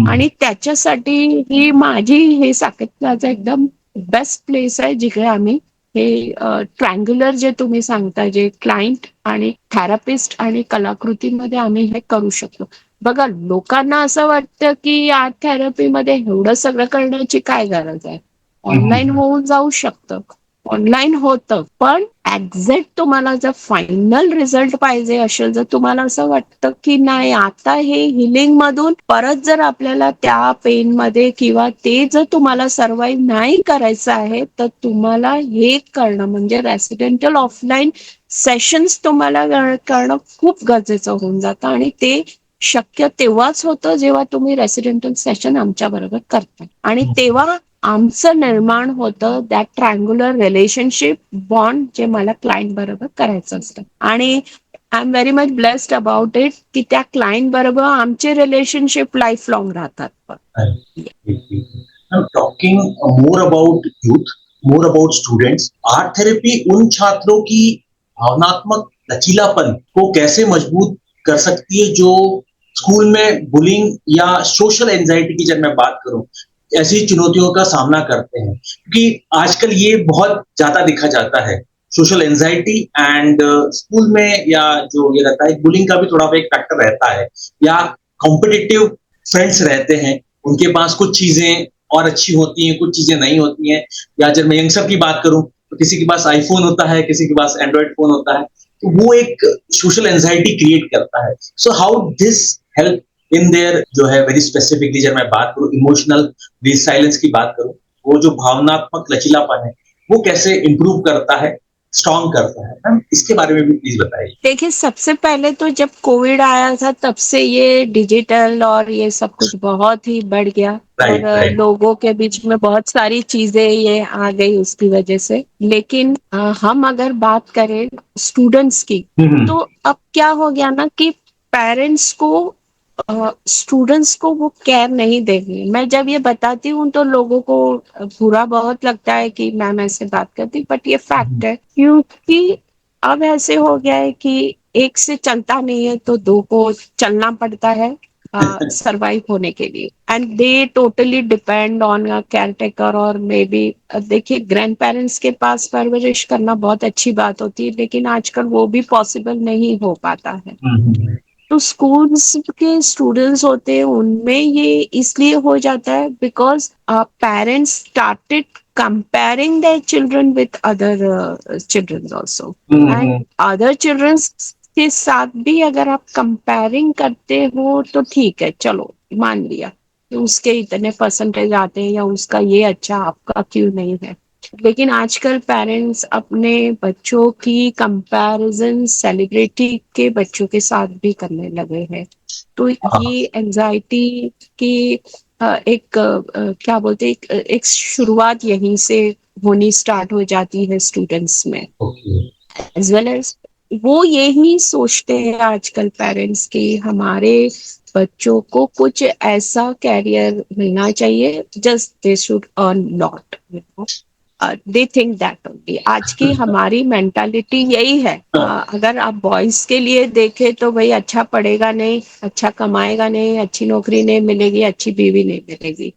आणि त्याच्यासाठी ही माझी हे साकेत प्लाझा एकदम बेस्ट प्लेस आहे, जिकडे आम्ही हे ट्रँग्युलर जे तुम्ही सांगता, जे क्लायंट आणि थेरपिस्ट आणि कलाकृतीमध्ये आम्ही हे करू शकतो. बघा, लोकांना असं वाटतं की आर्ट थेरपीमध्ये एवढं सगळं करण्याची काय गरज आहे, ऑनलाईन होऊन जाऊ शकतं. ऑनलाईन होतं, पण एक्झॅक्ट तुम्हाला जर फायनल रिझल्ट पाहिजे असेल, जर तुम्हाला असं वाटतं की नाही आता हे हिलिंग मधून परत जर आपल्याला त्या पेन मध्ये किंवा ते जर तुम्हाला सर्वाइव्ह नाही करायचं आहे, तर तुम्हाला हे करणं म्हणजे रेसिडेंटल ऑफलाईन सेशन्स तुम्हाला करणं खूप गरजेचं होऊन जातं. आणि ते शक्य तेव्हाच होतं जेव्हा तुम्ही रेसिडेंटल सेशन आमच्या बरोबर करता, आणि तेव्हा आमचं निर्माण होतं दॅट ट्रँग्युलर रिलेशनशिप बॉन्ड, जे मला क्लायंट बरोबर करायचं असतं. आणि I am very much blessed about it की त्या क्लायंट बरोबर आमचे रिलेशनशिप लाईफ लॉंग राहतात. Talking more about youth, more about students, art therapy उन छात्रों की भावनात्मक लचीलापन को कैसे मजबूत कर सकती है जो स्कूल में बुलिंग या सोशल एंजाइटी की, जब मैं बात करूं, ऐसी चुनौतियों का सामना करते हैं, क्योंकि आजकल ये बहुत ज्यादा देखा जाता है, सोशल एंजाइटी एंड स्कूल में या जो ये रहता है, बुलिंग का भी थोड़ा एक फैक्टर रहता है, या कॉम्पिटिटिव फ्रेंड्स रहते हैं, उनके पास कुछ चीजें और अच्छी होती हैं, कुछ चीजें नहीं होती हैं, या जब मैं यंगस्टर की बात करूं तो किसी के पास आईफोन होता है, किसी के पास एंड्रॉइड फोन होता है, तो वो एक सोशल एंजाइटी क्रिएट करता है. So how this help in their, जो है वेरी स्पेसिफिकली जब मैं बात करूं इमोशनल रिसाइलेंस की बात करूं, वो जो भावनात्मक लचीलापन है वो कैसे इंप्रूव करता है, स्ट्रॉन्ग करता है, मैम इसके बारे में भी प्लीज बताइए. देखिए, सबसे पहले तो जब कोविड आया था तब से ये डिजिटल और ये सब कुछ बहुत ही बढ़ गया, राइट, और राइट. लोगों के बीच में बहुत सारी चीजें ये आ गई उसकी वजह से. लेकिन हम अगर बात करें स्टूडेंट्स की, तो अब क्या हो गया ना कि पेरेंट्स को स्टूडेंट्स को वो केयर नहीं देंगे. मैं जब ये बताती हूँ तो लोगों को बुरा बहुत लगता है कि मैम ऐसे बात करती, बट ये फैक्ट है. क्योंकि अब ऐसे हो गया है कि एक से चलता नहीं है तो दो को चलना पड़ता है सरवाइव होने के लिए. And they totally depend on care taker, और मे बी देखिए, ग्रैंड पेरेंट्स के पास परवरिश करना बहुत अच्छी बात होती है, लेकिन आजकल वो भी पॉसिबल नहीं हो पाता है. तो स्कूल्स के स्टूडेंट्स होते हैं, उनमें ये इसलिए हो जाता है because parents started comparing their children with other children also. And other children के साथ भी अगर आप कंपेयरिंग करते हो तो ठीक है, चलो मान लिया कि उसके इतने परसेंटेज आते हैं या उसका ये अच्छा, आपका क्यों नहीं है. लेकिन आजकल पेरेंट्स अपने बच्चों की कंपैरिजन सेलिब्रिटी के बच्चों के साथ भी करने लगे हैं. तो ये एंजाइटी की एक क्या बोलते, एक शुरुआत यहीं से होनी स्टार्ट हो जाती है स्टूडेंट्स में. एज वेल एज वो यही सोचते हैं आजकल पेरेंट्स की, हमारे बच्चों को कुछ ऐसा कैरियर मिलना चाहिए, just they should earn lot, they think that only. आज की हमारी मेंटालिटी यही है. अगर आप बॉयज के लिए देखें तो भाई अच्छा पढ़ेगा नहीं, अच्छा कमाएगा नहीं, अच्छी नौकरी नहीं मिलेगी, अच्छी बीवी नहीं मिलेगी.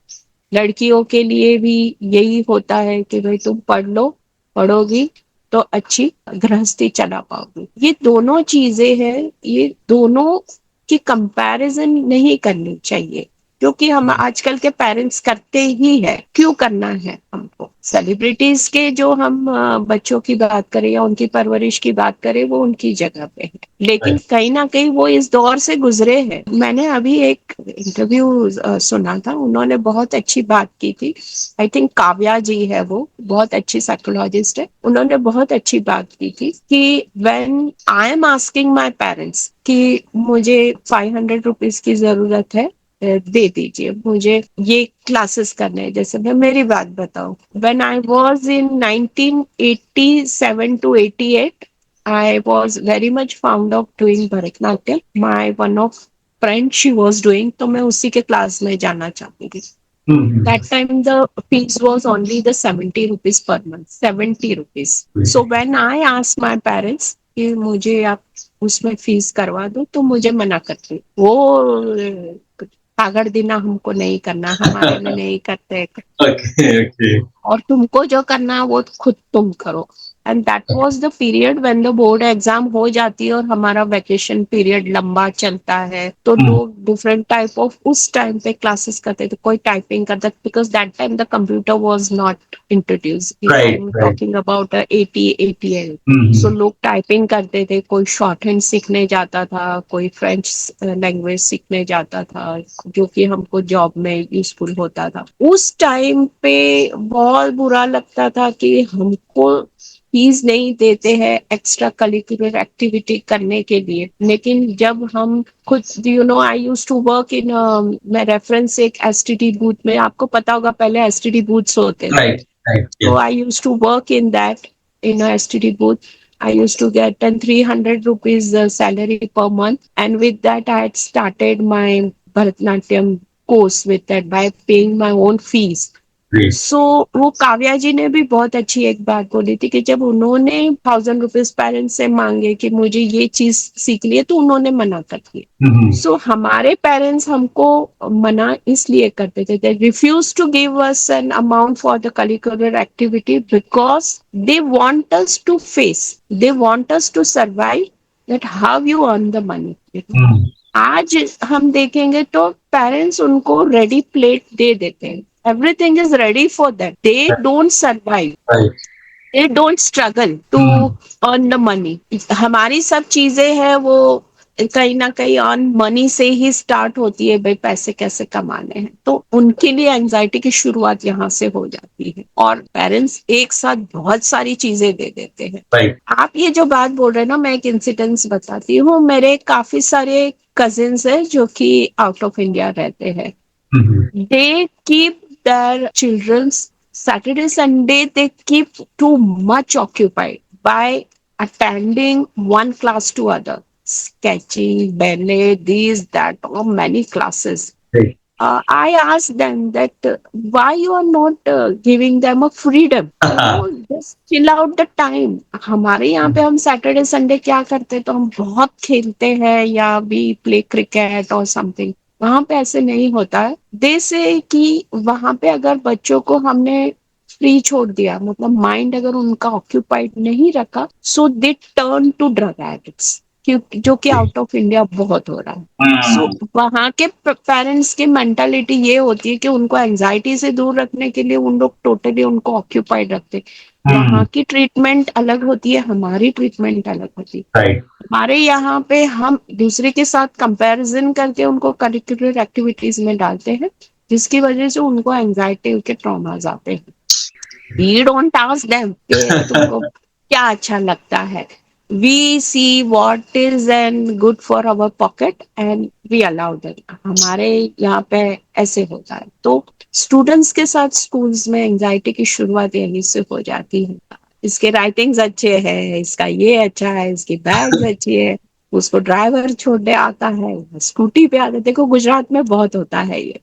लड़कियों के लिए भी यही होता है कि भाई तुम पढ़ लो, पढ़ोगी तो अच्छी गृहस्थी चला पाओगी. ये दोनों चीजें हैं, ये दोनों की कंपैरिजन नहीं करनी चाहिए, क्योंकि हम आजकल के पेरेंट्स करते ही है. क्यों करना है हमको? सेलिब्रिटीज के जो हम बच्चों की बात करें या उनकी परवरिश की बात करें, वो उनकी जगह पे है, लेकिन कहीं ना कहीं वो इस दौर से गुजरे हैं. मैंने अभी एक इंटरव्यू सुना था, उन्होंने बहुत अच्छी बात की थी. आई थिंक काव्या जी है, वो बहुत अच्छी साइकोलॉजिस्ट है. उन्होंने बहुत अच्छी बात की थी कि when I am asking my parents कि मुझे 500 रुपीज की जरूरत है, दे दीजिए, मुझे ये क्लासेस करने हैं. जैसे मैं मेरी बात बताऊं, when I was in 1987 to 88, I was very much fond of doing Bharatanatyam. My one of friend she was doing, तो मैं उसी के क्लास में जाना चाहती थी. Hmm. That time the fees was only the 70 rupees per month, 70 rupees. So when I asked my parents कि मुझे आप उसमें फीस करवा दो, तो मुझे मना करते. वो कागड़ देना हमको नहीं करना, हमारे में नहीं करते. Okay, okay. और तुमको जो करना है वो खुद तुम करो. And that was the period when the board exam हो जाती है और हमारा वेकेशन पीरियड लंबा चलता है, तो लोग डिफरेंट टाइप ऑफ उस टाइम पे क्लासेस करते थे. कोई टाइपिंग करता, because that time the computer was not introduce. I Right, am right. Talking about 80 Hmm. So लोग टाइपिंग करते थे, कोई शॉर्ट हैंड सीखने जाता था, कोई फ्रेंच लैंग्वेज सीखने जाता था, जो कि हमको जॉब में यूजफुल होता था. उस टाइम पे बहुत बुरा लगता था कि हमको फीस नहीं देते हैं एक्स्ट्रा करिकुलर एक्टिविटी करने के लिए. लेकिन जब हम खुद, you know, I use to work in, मैं रेफरेंस एक एसटीडी बूथ में, आपको पता होगा पहले एसटीडी बूथ्स होते थे. Right, right. So Yes. I used to work in that, in a STD booth. I used to get 300 rupees salary per month, and with that I had started my Bharatanatyam course with that by paying my own fees. Great. सो वो काव्या जी ने भी बहुत अच्छी एक बात बोली थी कि जब उन्होंने 1000 रुपीज पेरेंट्स से मांगे कि मुझे ये चीज सीखनी है, तो उन्होंने मना कर दिया. Hmm. सो हमारे पेरेंट्स हमको मना इसलिए करते थे, they refuse to give us an amount for the curricular activity because they want us to face, they want us to survive, that how you earn the money. Hmm. आज हम देखेंगे तो पेरेंट्स उनको रेडी प्लेट दे देते हैं. Everything is ready for that. They don't survive, Right. They don't struggle to earn the money. हमारी सब चीजें हैं वो कहीं ना कहीं अर्न मनी से ही स्टार्ट होती है. भाई पैसे कैसे कमाने हैं, तो उनके लिए एंजाइटी की शुरुआत यहाँ से हो जाती है. और पेरेंट्स एक साथ बहुत सारी चीजें दे देते हैं. Right. आप ये जो बात बोल रहे हैं ना, मैं एक इंसिडेंस बताती हूँ. मेरे काफी सारे कजिन्स हैं जो कि आउट ऑफ इंडिया रहते हैं. Hmm. They keep their children's Saturday, Sunday, they keep too much occupied by attending one class to other. Sketching, ballet, these, that, or many classes. Right. I asked them that why you are not giving them a freedom. Just chill out the time. हमारे यहाँ पे हम Saturday Sunday क्या करते हैं, तो हम बहुत खेलते हैं या भी प्ले क्रिकेट और समथिंग. वहां पे ऐसे नहीं होता है. दे से कि वहां पे अगर बच्चों को हमने फ्री छोड़ दिया, मतलब माइंड अगर उनका ऑक्यूपाइड नहीं रखा, so they turn to drug addicts, जो कि आउट ऑफ इंडिया बहुत हो रहा है. सो वहाँ के पेरेंट्स की मेंटालिटी ये होती है कि उनको एंजाइटी से दूर रखने के लिए उन लोग टोटली उनको ऑक्यूपाइड रखते. वहाँ की ट्रीटमेंट अलग होती है, हमारी ट्रीटमेंट अलग होती है. Right. हमारे यहाँ पे हम दूसरे के साथ कंपैरिजन करके उनको करिकुलर एक्टिविटीज में डालते हैं, जिसकी वजह से उनको एंजाइटी के ट्रॉमास आते हैं. वी डोंट आस्क देम कि तुमको क्या अच्छा लगता है. We see what is and good for our pocket and we allow them. हमारे यहाँ पे ऐसे होता है. तो स्टूडेंट्स के साथ स्कूल्स में एंजाइटी की शुरुआत यहीं से हो जाती है. इसके राइटिंग्स अच्छे हैं, इसका ये अच्छा है, इसकी बैग्स अच्छी है, उसको ड्राइवर छोड़ने आता है, स्कूटी पे आता है. देखो गुजरात में बहुत होता है ये.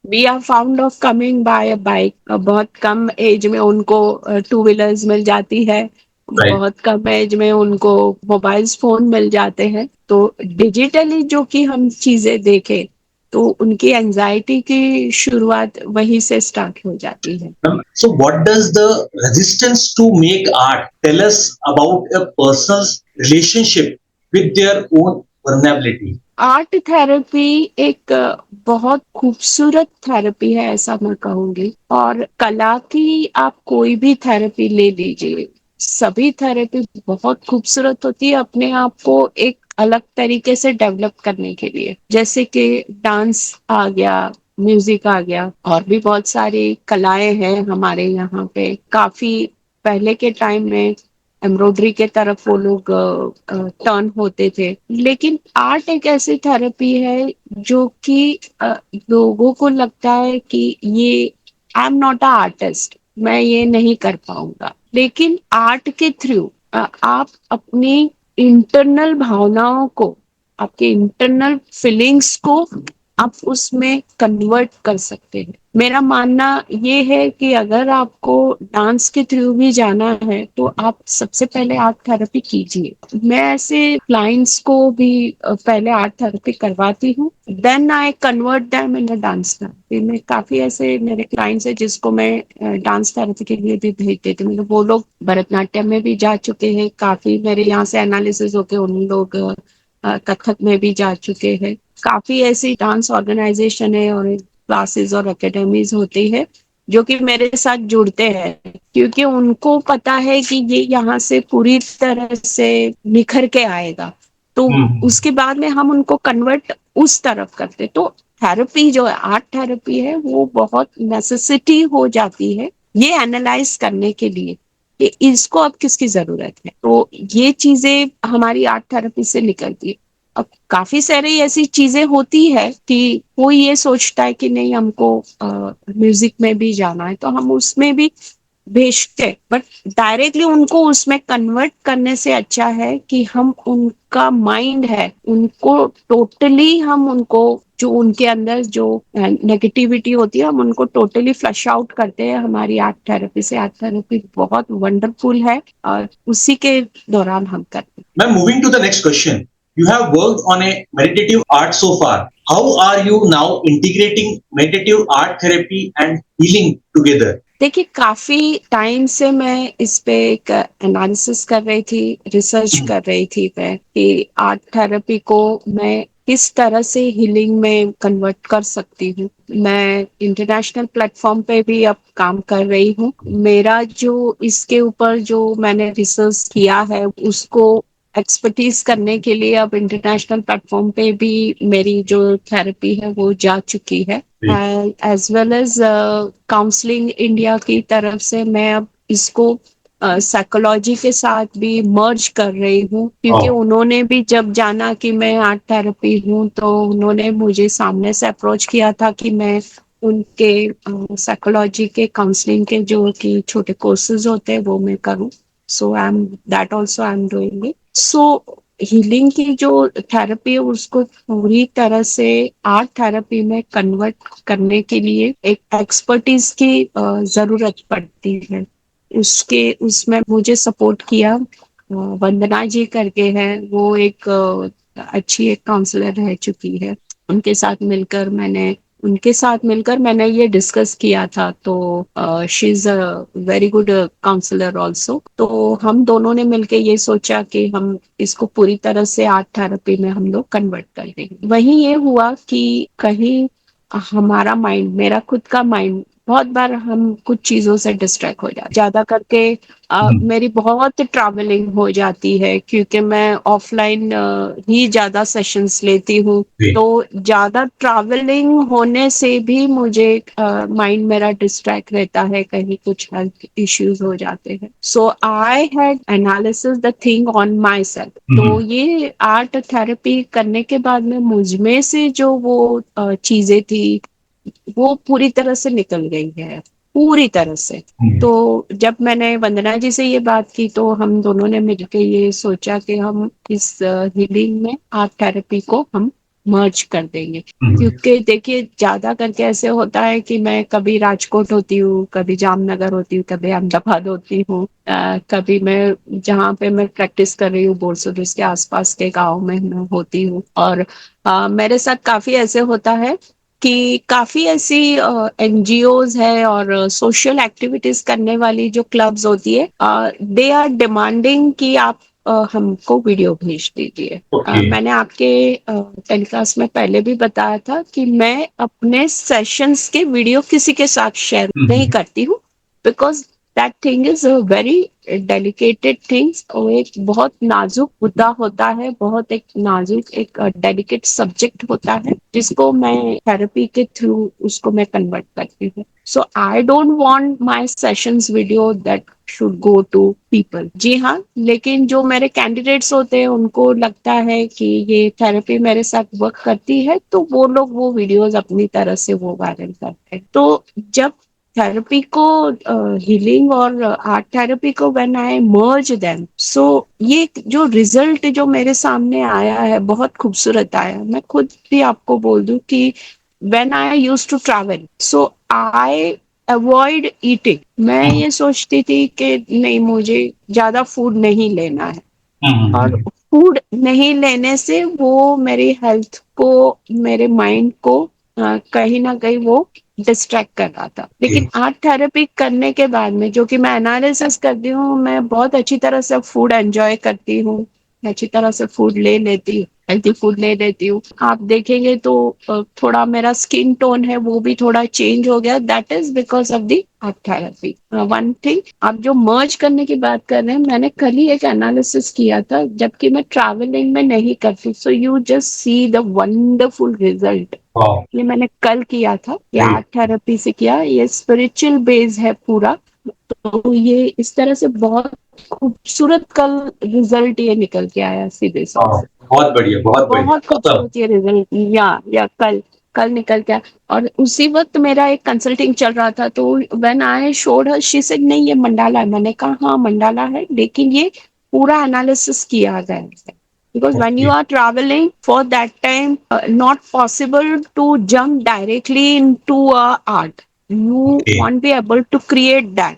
We are found of coming by a bike. बहुत कम एज में उनको टू व्हीलर्स मिल जाती है. Right. बहुत कम एज में उनको मोबाइल फोन मिल जाते हैं. तो डिजिटली जो कि हम चीजें देखें, तो उनकी एंजाइटी की शुरुआत वहीं से स्टार्ट हो जाती है. So, what does the resistance to make art tell us about a person's relationship with their own vulnerability? Art therapy एक बहुत खूबसूरत थेरेपी है, ऐसा मैं कहूंगी. और कला की आप कोई भी थेरेपी ले लीजिए, सभी थेरेपी बहुत खूबसूरत होती है अपने आप को एक अलग तरीके से डेवलप करने के लिए. जैसे कि डांस आ गया, म्यूजिक आ गया, और भी बहुत सारी कलाएं हैं हमारे यहाँ पे. काफी पहले के टाइम में एम्ब्रॉयडरी के तरफ वो लोग टर्न होते थे. लेकिन आर्ट एक ऐसी थेरेपी है जो कि लोगों को लगता है कि ये I am not a artist, मैं ये नहीं कर पाऊंगा. लेकिन आर्ट के थ्रू आप अपनी इंटरनल भावनाओं को, आपके इंटरनल फीलिंग्स को आप उसमें कन्वर्ट कर सकते हैं। मेरा मानना ये है कि अगर आपको डांस के थ्रू भी जाना है तो आप सबसे पहले आर्ट थेरेपी कीजिए। मैं ऐसे क्लाइंट्स को भी पहले आर्ट थेरेपी करवाती हूँ, then I convert them in a dance therapy. में काफी ऐसे मेरे क्लाइंट्स हैं जिसको मैं डांस थेरेपी के लिए भी भेज देती हूँ। मतलब वो लोग भरतनाट्यम में भी जा चुके हैं, काफी मेरे यहाँ से एनालिसिस होके उन लोग कथक में भी जा चुके हैं। काफी ऐसी डांस ऑर्गेनाइजेशन है और क्लासेस और एकेडमीज होती है जो कि मेरे साथ जुड़ते हैं, क्योंकि उनको पता है कि ये यहाँ से पूरी तरह से निखर के आएगा, तो हम्म, उसके बाद में हम उनको कन्वर्ट उस तरफ करते। तो थेरेपी जो है, आर्ट थेरेपी है, वो बहुत नेसेसिटी हो जाती है ये एनालाइज करने के लिए कि इसको अब किसकी जरूरत है। तो ये चीजें हमारी आर्ट थेरेपी से निकलती है। अब काफी सारी ऐसी चीजें होती है कि कोई ये सोचता है कि नहीं हमको म्यूजिक में भी जाना है, तो हम उसमें भी भेजते, बट डायरेक्टली उनको उसमें कन्वर्ट करने से अच्छा है कि हम उनका माइंड है उनको टोटली हम उनको, जो उनके अंदर जो नेगेटिविटी होती है, हम उनको टोटली फ्लश आउट करते हैं हमारी आर्ट थेरेपी से। आर्ट थेरेपी बहुत वंडरफुल है और उसी के दौरान हम करते हैं। Ma'am, moving to the next question. You have worked on a meditative art so far. How are you now integrating meditative art therapy and healing together? देखिए, काफी टाइम से मैं इस पे एक एनालिसिस कर रही थी, रिसर्च कर रही थी मैं कि आर्ट थेरेपी को मैं किस तरह से हीलिंग में कन्वर्ट कर सकती हूँ। मैं इंटरनेशनल प्लेटफॉर्म पे भी अब काम कर रही हूँ। मेरा जो इसके ऊपर जो मैंने रिसर्च किया है उसको एक्सपर्टीज करने के लिए अब इंटरनेशनल प्लेटफॉर्म पे भी मेरी जो थेरेपी है वो जा चुकी है। As well as counselling India की तरफ से मैं अब इसको साइकोलॉजी के साथ भी मर्ज कर रही हूँ, क्योंकि Oh, उन्होंने भी जब जाना कि मैं आर्ट थेरेपी हूँ तो उन्होंने मुझे सामने से अप्रोच किया था कि मैं उनके साइकोलॉजी के काउंसलिंग के जो कि छोटे कोर्सेज होते हैं वो मैं करूँ। So I am that also I am doing it. So healing की जो थेरेपी है उसको पूरी तरह से आर्ट थेरेपी में कन्वर्ट करने के लिए एक एक्सपर्टीज की जरूरत पड़ती है। उसके उसमें मुझे सपोर्ट किया वंदना जी करके है, वो एक अच्छी एक काउंसलर रह चुकी है। उनके साथ मिलकर मैंने ये डिस्कस किया था। तो she is a very good counsellor also. तो हम दोनों ने मिलके ये सोचा कि हम इसको पूरी तरह से आर्ट थेरेपी में हम लोग कन्वर्ट कर देंगे। वहीं ये हुआ कि कहीं हमारा माइंड, मेरा खुद का माइंड, बहुत बार हम कुछ चीजों से डिस्ट्रैक्ट हो जाते, ज्यादा करके hmm, मेरी बहुत ट्रैवलिंग हो जाती है क्योंकि मैं ऑफलाइन ही ज्यादा सेशंस लेती हूँ। great. तो ज्यादा ट्रैवलिंग होने से भी मुझे माइंड मेरा डिस्ट्रैक्ट रहता है, कहीं कुछ हेल्थ इश्यूज हो जाते हैं। So I had analysis the thing on myself. तो Mhm. ये आर्ट थेरेपी करने के बाद में मुझ में से जो वो चीजें थी वो पूरी तरह से निकल गई है, पूरी तरह से। Mhm. तो जब मैंने वंदना जी से ये बात की तो हम दोनों ने मिलकर ये सोचा कि हम इस हीलिंग में आर्ट थेरेपी को हम मर्ज कर देंगे। Mhm. क्योंकि देखिए, ज्यादा करके ऐसे होता है कि मैं कभी राजकोट होती हूँ, कभी जामनगर होती हूँ, कभी अहमदाबाद होती हूँ, कभी मैं जहाँ पे मैं प्रैक्टिस कर रही हूँ बोरसद उसके आसपास के गाँव में मैं होती हूँ। और मेरे साथ काफी ऐसे होता है कि काफी ऐसी एनजीओज है और सोशल एक्टिविटीज करने वाली जो क्लब्स होती है, दे आर डिमांडिंग कि आप हमको वीडियो भेज दीजिए। Okay. मैंने आपके टेलीकास्ट में पहले भी बताया था कि मैं अपने सेशंस के वीडियो किसी के साथ शेयर नहीं Mhm. करती हूँ, because that thing is a very delicated things. और एक बहुत नाजुक मुद्दा होता है, बहुत एक नाजुक एक डेलिकेट सब्जेक्ट होता है जिसको मैं थेरेपी के थ्रू उसको मैं कन्वर्ट करती हूँ। So I don't want my sessions video that should go to people. जी हाँ, लेकिन जो मेरे कैंडिडेट्स होते हैं उनको लगता है कि ये थेरेपी मेरे साथ वर्क करती है, तो वो लोग वो वीडियोस अपनी तरह से वो वायरल करते हैं। तो जब थेरेपी को, हीलिंग और आर्ट थेरेपी को व्हेन आई मर्ज देम, सो ये जो रिजल्ट जो मेरे सामने आया है बहुत खूबसूरत आया। मैं खुद भी आपको बोल दूं कि when I used to travel, so I avoid eating. मैं ये सोचती थी कि नहीं, मुझे ज्यादा फूड नहीं लेना है, और फूड नहीं लेने से वो मेरी हेल्थ को, मेरे माइंड को कहीं ना कहीं वो डिस्ट्रैक्ट कर रहा था। लेकिन आर्ट थेरेपी करने के बाद में, जो कि मैं एनालिसिस करती हूँ, मैं बहुत अच्छी तरह से फूड एंजॉय करती हूँ, अच्छी तरह से फूड ले लेती हूँ, हेल्थी फूड ले लेती हूँ। आप देखेंगे तो थोड़ा मेरा स्किन टोन है वो भी थोड़ा चेंज हो गया। That is because of the art therapy. One thing, आप जो मर्ज करने की बात कर रहे हैं, मैंने कल ही एक एनालिसिस किया था, जबकि मैं ट्रैवलिंग में नहीं करती। So you just see the wonderful result. ये मैंने कल किया था, ये आर्ट थेरेपी से किया, ये स्पिरिचुअल बेस है पूरा। तो ये इस तरह से बहुत खूबसूरत कल रिजल्ट ये निकल के आया सीधे से। बहुत बढ़िया, बहुत बढ़िया, बहुत खूबसूरत ये रिजल्ट, या कल कल निकल गया। और उसी वक्त मेरा एक कंसल्टिंग चल रहा था, तो when I showed her, she said नहीं ये मंडाला है। मैंने कहा हाँ मंडाला है, लेकिन ये पूरा एनालिसिस किया गया है। Because when you are traveling for that time, not possible to jump directly into art. You won't be able to create that.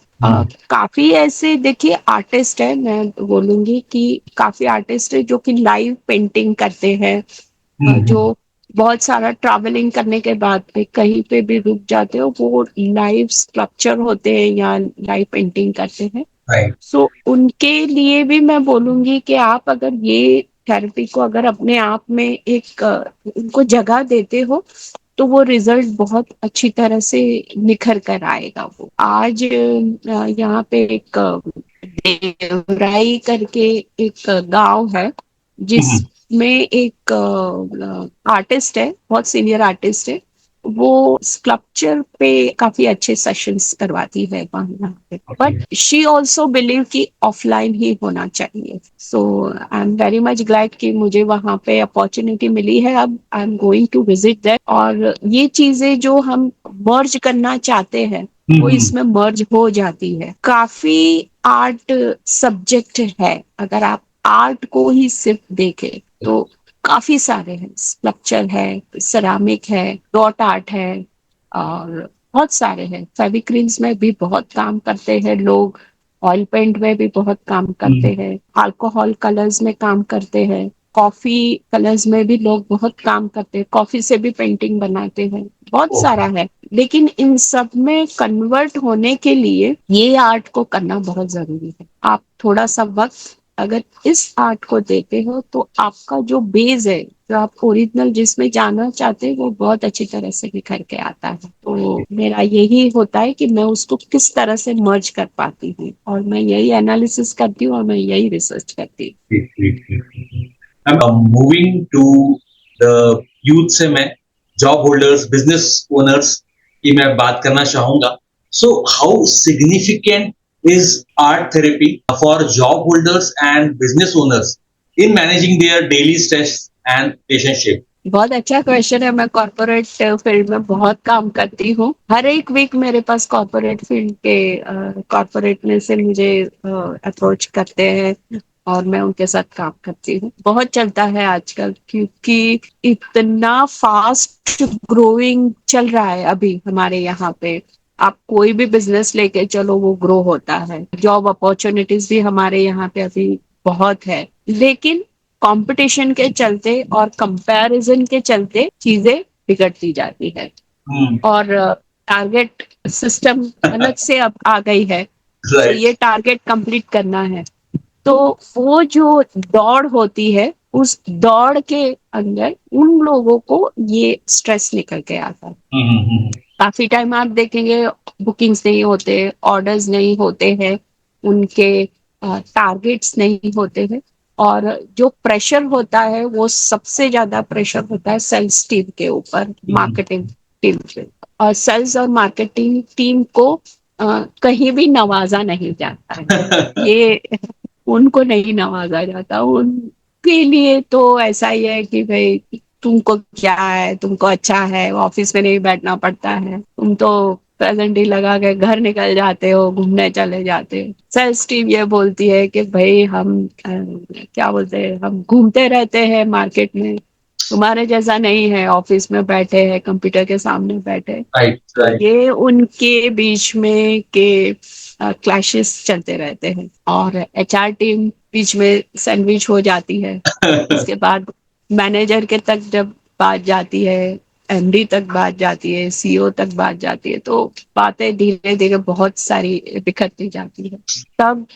काफी ऐसे देखिए आर्टिस्ट है, मैं बोलूंगी कि काफी आर्टिस्ट है जो कि लाइव पेंटिंग करते हैं, जो बहुत सारा ट्रैवलिंग करने के बाद में कहीं पे भी रुक जाते हो, वो लाइव स्कल्पचर होते हैं या लाइव पेंटिंग करते हैं। सो उनके लिए भी मैं बोलूंगी कि आप अगर ये थेरेपी को अगर अपने आप में एक उनको जगह देते हो, तो वो रिजल्ट बहुत अच्छी तरह से निखर कर आएगा। वो आज यहाँ पे एक देवराई करके एक गांव है, जिसमें एक आर्टिस्ट है, बहुत सीनियर आर्टिस्ट है। वो स्कल्पचर पे काफी अच्छे सेशंस करवाती है वहाँ पे। बट शी ऑल्सो बिलीव कि ऑफलाइन ही होना चाहिए। So I am very much glad कि मुझे वहाँ पे अपॉर्चुनिटी मिली है। अब I am going to visit that, और ये चीजें जो हम मर्ज करना चाहते हैं वो इसमें मर्ज हो जाती है। काफी आर्ट सब्जेक्ट है, अगर आप आर्ट को ही सिर्फ देखें तो काफी सारे हैं। स्कल्पचर है, सेरामिक है, डॉट आर्ट है, और बहुत सारे हैं। फेविक्रिल्स में भी बहुत काम करते हैं लोग, ऑयल पेंट में भी बहुत काम करते हैं, अल्कोहल कलर्स में काम करते हैं, कॉफी कलर्स में भी लोग बहुत काम करते हैं, कॉफी से भी पेंटिंग बनाते हैं, बहुत सारा है। लेकिन इन सब में कन्वर्ट होने के लिए ये आर्ट को करना बहुत जरूरी है। आप थोड़ा सा वक्त अगर इस आर्ट को देते हो, तो आपका जो बेस है, जो आप ओरिजिनल जिसमें जाना चाहते हैं, वो बहुत अच्छी तरह से निखर के आता है। तो मेरा यही होता है कि मैं उसको किस तरह से मर्ज कर पाती हूँ, और मैं यही एनालिसिस करती हूँ और मैं यही रिसर्च करती हूँ। मूविंग टू द यूथ से मैं जॉब होल्डर्स, बिजनेस ओनर्स की मैं बात करना चाहूंगा। So how significant is art therapy for job holders and business owners in managing their daily stress and relationship? बहुत अच्छा क्वेश्चन है। मैं कॉर्पोरेट फील्ड में बहुत काम करती हूँ। हर एक वीक मेरे पास कॉर्पोरेट फील्ड के कॉर्पोरेट में से मुझे अप्रोच करते हैं, और मैं उनके साथ काम करती हूँ। बहुत चलता है आजकल, क्योंकि इतना फास्ट ग्रोइंग चल रहा है अभी हमारे यहाँ पे। आप कोई भी बिजनेस लेके चलो, वो ग्रो होता है। जॉब अपॉर्चुनिटीज भी हमारे यहाँ पे अभी बहुत है, लेकिन कंपटीशन के चलते और कंपैरिजन के चलते चीजें बिगड़ती जाती है, और टारगेट सिस्टम अलग से अब आ गई है। तो ये टारगेट कंप्लीट करना है, तो वो जो दौड़ होती है, उस दौड़ के अंदर उन लोगों को ये स्ट्रेस निकल के आता है। काफी टाइम आप देखेंगे बुकिंग्स नहीं होते, ऑर्डर्स नहीं होते हैं, उनके टारगेट्स नहीं होते हैं, और जो प्रेशर होता है वो सबसे ज्यादा प्रेशर होता है सेल्स टीम के ऊपर, मार्केटिंग टीम पे। और सेल्स और मार्केटिंग टीम को कहीं भी नवाजा नहीं जाता है। ये उनको नहीं नवाजा जाता। उनके लिए तो ऐसा ही है कि भाई तुमको क्या है, तुमको अच्छा है, ऑफिस में नहीं बैठना पड़ता है, तुम तो प्रेजेंटी लगा के घर निकल जाते हो, घूमने चले जाते हो। सेल्स टीम ये बोलती है कि भाई हम क्या बोलते हैं, हम घूमते रहते हैं मार्केट में, तुम्हारे जैसा नहीं है ऑफिस में बैठे हैं कंप्यूटर के सामने बैठे। राइट तो राइट। ये उनके बीच में के क्लैशेस चलते रहते हैं और एचआर टीम बीच में सैंडविच हो जाती है। उसके बाद मैनेजर के तक जब बात जाती है, एमडी तक बात जाती है, सीईओ तक बात जाती है, तो बातें धीरे धीरे बहुत सारी बिखरती जाती है। तब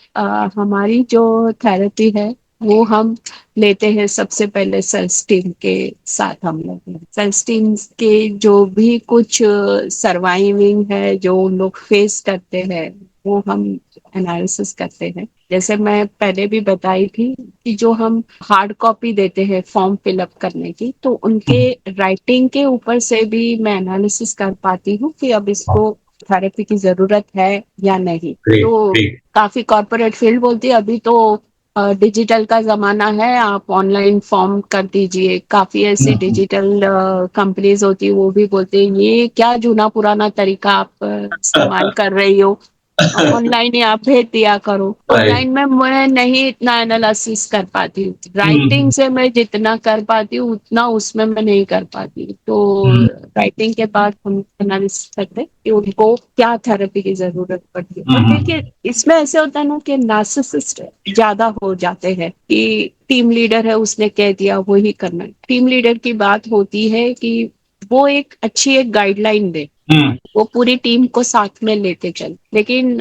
हमारी जो थेरेपी है वो हम लेते हैं सबसे पहले सेल्स टीम के साथ। हम लोग सेल्स टीम के जो भी कुछ सर्वाइविंग है जो उन लोग फेस करते हैं वो हम एनालिसिस करते हैं। जैसे मैं पहले भी बताई थी कि जो हम हार्ड कॉपी देते हैं फॉर्म फिलअप करने की, तो उनके राइटिंग के ऊपर से भी मैं एनालिसिस कर पाती हूँ कि अब इसको थेरेपी की जरूरत है या नहीं। ग्रेट तो ग्रेट। काफी कॉर्पोरेट फील्ड बोलती है अभी तो डिजिटल का जमाना है, आप ऑनलाइन फॉर्म कर दीजिए। काफी ऐसी डिजिटल कंपनीज होती है वो भी बोलते हैं ये क्या जूना पुराना तरीका आप इस्तेमाल कर रही हो, ऑनलाइन ही आप भेज दिया करो। राइट। ऑनलाइन में मैं नहीं इतना एनालिसिस कर पाती हूँ, राइटिंग से मैं जितना कर पाती हूँ उतना उसमें मैं नहीं कर पाती। तो राइटिंग के बाद हम एनालिसिस करते हैं कि उनको क्या थेरेपी की जरूरत पड़ती है। और देखिए इसमें ऐसे होता है ना कि नार्सिसिस्ट ज्यादा हो जाते हैं कि टीम लीडर है उसने कह दिया वही करना है। टीम लीडर की बात होती है कि वो एक अच्छी एक गाइडलाइन दे, वो पूरी टीम को साथ में लेके चले। लेकिन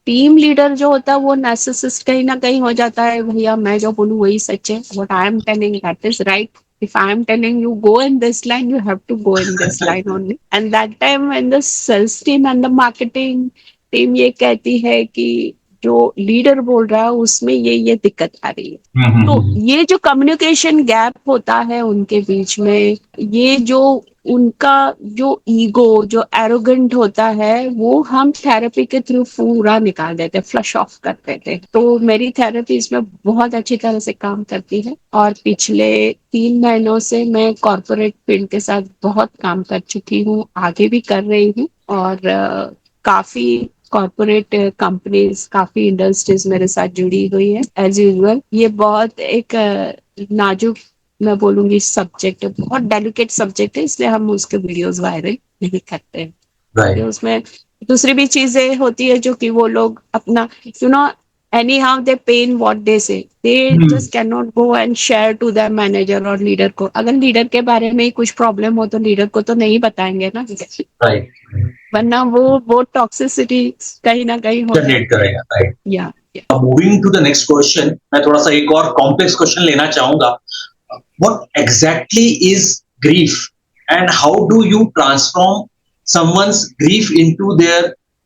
टीम लीडर जो होता है वो नार्सिसिस्ट कहीं ना कहीं हो जाता है, भैया मैं जो बोलूं वही सच है, what I am telling that is right, if I am telling you go in this line, you have to go in this line only. And that time when the sales team and the marketing team ये कहती है कि जो leader बोल रहा है उसमें ये दिक्कत आ रही है, तो ये जो कम्युनिकेशन गैप होता है उनके बीच में, ये जो उनका जो ईगो जो एरोगेंट होता है वो हम थेरेपी के थ्रू पूरा निकाल देते, फ्लश ऑफ कर देते। तो मेरी थेरेपी इसमें बहुत अच्छी तरह से काम करती है और पिछले 3 महीनों से मैं कॉर्पोरेट फील्ड के साथ बहुत काम कर चुकी हूँ, आगे भी कर रही हूँ। और काफी कॉर्पोरेट कंपनीज, काफी इंडस्ट्रीज मेरे साथ जुड़ी हुई है। एज यूजुअल ये बहुत एक नाजुक, मैं बोलूंगी सब्जेक्ट है, बहुत डेलिकेट सब्जेक्ट है, इसलिए हम उसके वीडियोस वायरल नहीं करते हैं। राइट। उसमें दूसरी भी चीजें होती है जो कि वो लोग अपना you know anyhow they pay in what they say, they just can not go and share to the manager और लीडर को। अगर लीडर के बारे में ही कुछ प्रॉब्लम हो तो लीडर को तो नहीं बताएंगे ना, राइट। वरना वो टॉक्सिसिटी कहीं ना कहीं हो जनरेट जाती है। करेगा। राइट। या moving to the next question, मैं थोड़ा सा एक और कॉम्प्लेक्स क्वेश्चन लेना चाहूंगा। What exactly is grief and how do you transform someone's grief into their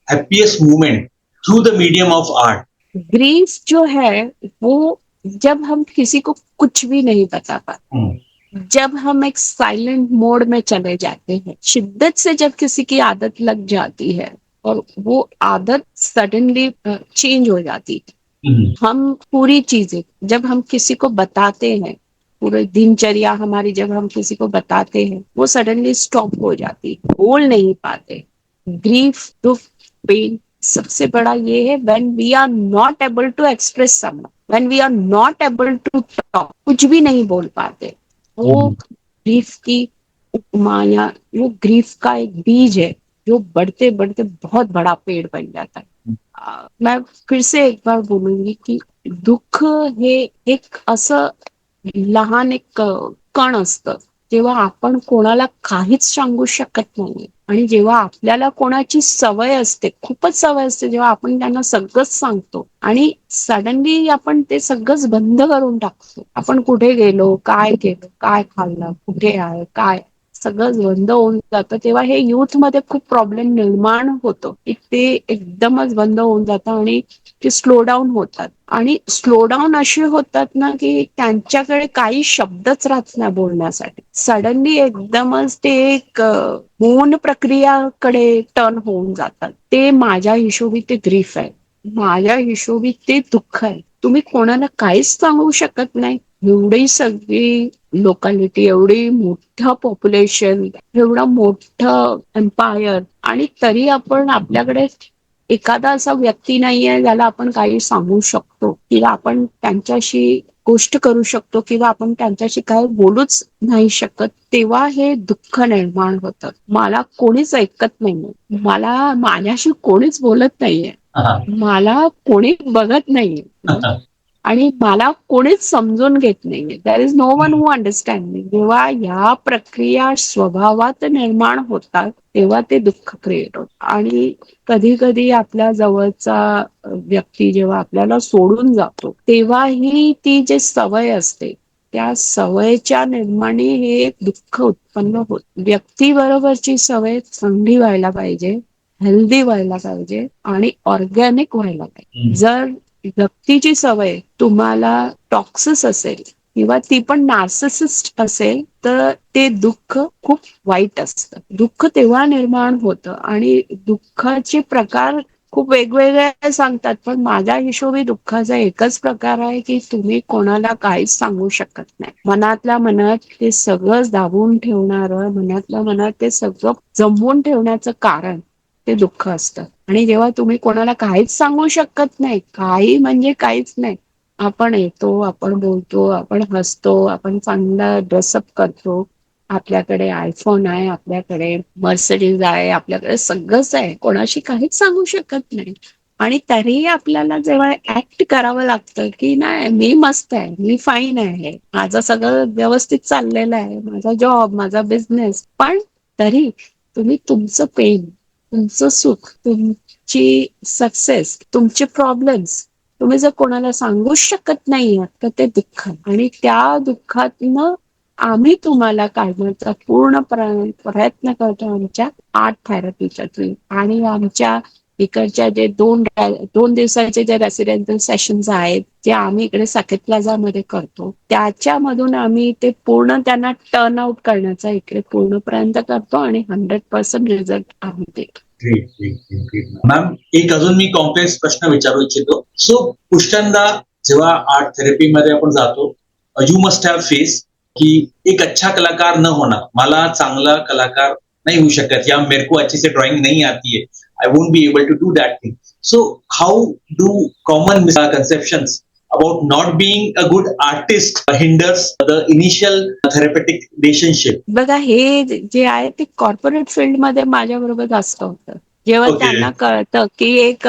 happiest moment through the medium of art? Grief जो है वो जब हम किसी को कुछ भी नहीं बता पाते, जब हम एक साइलेंट मोड में चले जाते हैं, शिद्दत से जब किसी की आदत लग जाती है और वो आदत सडनली चेंज हो जाती है। हम पूरी चीजें जब हम किसी को बताते हैं, पूरे दिनचर्या हमारी जब हम किसी को बताते हैं वो सडनली स्टॉप हो जाती है, बोल नहीं पाते। ग्रीफ, दुख, पेन सबसे बड़ा ये है when we are not able to express someone, when we are not able to talk, कुछ भी नहीं बोल पाते। वो ग्रीफ की उपमा या वो ग्रीफ का एक बीज है जो बढ़ते बढ़ते बहुत बड़ा पेड़ बन जाता है। मैं फिर से एक बार बोलूंगी की दुःख हे एक असं लहान एक कण असतं, जेव्हा आपण कोणाला काहीच सांगू शकत नाही आणि जेव्हा आपल्याला कोणाची सवय असते, खूपच सवय असते, जेव्हा आपण त्यांना सगळंच सांगतो आणि सडनली आपण ते सगळंच बंद करून टाकतो, आपण कुठे गेलो, काय केलं, काय खाल्लं, कुठे आहे, काय सगळंच बंद होऊन जातं, तेव्हा हे युथ मध्ये खूप प्रॉब्लेम निर्माण होतो की ते एकदमच बंद होऊन जातं आणि ते स्लो डाऊन होतात। आणि स्लो डाऊन असे होतात ना की त्यांच्याकडे काही शब्दच राहत नाही बोलण्यासाठी, सडनली एकदमच ते एक मौन प्रक्रियाकडे टर्न होऊन जातात। ते माझ्या हिशोबी ते ग्रीफ आहे, माझ्या हिशोबी ते दुःख आहे। तुम्ही कोणाला काहीच सांगू शकत नाही, एवढी सगळी लोकॅलिटी, एवढी मोठं पॉप्युलेशन, एवढं मोठं एम्पायर, आणि तरी आपण आपल्याकडे एखादा असा व्यक्ती नाहीये ज्याला आपण काही सांगू शकतो किंवा आपण त्यांच्याशी गोष्ट करू शकतो किंवा आपण त्यांच्याशी काही बोलूच नाही शकत. तेव्हा हे दुःख निर्माण होतं. मला कोणीच ऐकत नाहीये, मला माझ्याशी कोणीच बोलत नाहीये, मला कोणी बघत नाहीये आणि मला कोणीच समजून घेत नाहीये. There is no one who understand me. जेव्हा ह्या प्रक्रिया स्वभावात निर्माण होतात तेव्हा ते दुःख क्रिएट होत. आणि कधी कधी आपल्या जवळचा व्यक्ती जेव्हा आपल्याला सोडून जातो तेव्हाही ती जी सवय असते त्या सवयीच्या निर्माणी हे एक दुःख उत्पन्न होत. व्यक्ती बरोबरची सवय चांगली व्हायला पाहिजे, हेल्दी व्हायला पाहिजे आणि ऑर्गॅनिक व्हायला पाहिजे. जर व्यक्तीची सवय तुम्हाला टॉक्सिस असेल किंवा ती पण नार्सिसिस्ट असेल तर ते दुःख खूप वाईट असतं. दुःख तेव्हा निर्माण होतं आणि दुःखाचे प्रकार खूप वेगवेगळे सांगतात, पण माझ्या हिशोबी दुःखाचा एकच प्रकार आहे की तुम्ही कोणाला काहीच सांगू शकत नाही. मनातल्या मनात ते सगळं दाबून ठेवणारं, मनातल्या मनात ते सगळं जमवून ठेवण्याचं कारण ते दुःख असतं. आणि जेव्हा तुम्ही कोणाला काहीच सांगू शकत नाही, काही म्हणजे काहीच नाही, आपण येतो, आपण बोलतो, आपण हसतो, आपण चांगला ड्रेसअप करतो, आपल्याकडे आयफोन आहे, आपल्याकडे मर्सिडीज आहे, आपल्याकडे सगळंच आहे, कोणाशी काहीच सांगू शकत नाही. आणि तरीही आपल्याला जेव्हा ऍक्ट करावं लागतं की नाही मी मस्त आहे, मी फाईन आहे, माझं सगळं व्यवस्थित चाललेलं आहे, माझा जॉब, माझा बिझनेस, पण तरी तुम्ही तुमचं पेन, तुमचं सुख, तुमची सक्सेस, तुमचे प्रॉब्लेम्स तुम्ही जर कोणाला सांगूच शकत नाहीये तर ते दुःख. आणि त्या दुःखातनं आम्ही तुम्हाला काढण्याचा पूर्ण प्रयत्न करतो आमच्या आर्ट थेरपीच्या थ्रू. आणि आमच्या इकडच्या जे दोन दिवसाचे जे रेसिडेन्शियल सेशन्स आहेत जे आम्ही इकडे साकेत प्लाझा मध्ये करतो त्याच्यामधून आम्ही ते पूर्ण त्यांना टर्न आउट करण्याचा इकडे पूर्ण प्रयत्न करतो आणि 100% रिझल्ट आम्ही देतो. Great great great. मॅम, एक अजून मी कॉम्प्लेक्स प्रश्न विचारू इच्छितो. सो पुष्कळदा जेव्हा आर्ट थेरपी मध्ये आपण जातो, यू मस्ट हॅव फेस की एक अच्छा कलाकार न होना, मला चांगला कलाकार नहीं हो शकत, या मेरे को अच्छे से ड्राइंग नहीं आती है, I won't be able to do that thing. So how do common misconceptions about not being a good artist hinders the initial therapeutic relationship? बघा हे जे आहे ते कॉर्पोरेट फील्ड मध्ये माझ्या बरोबर जास्त होतं. जेव्हा Okay. त्यांना कळतं की एक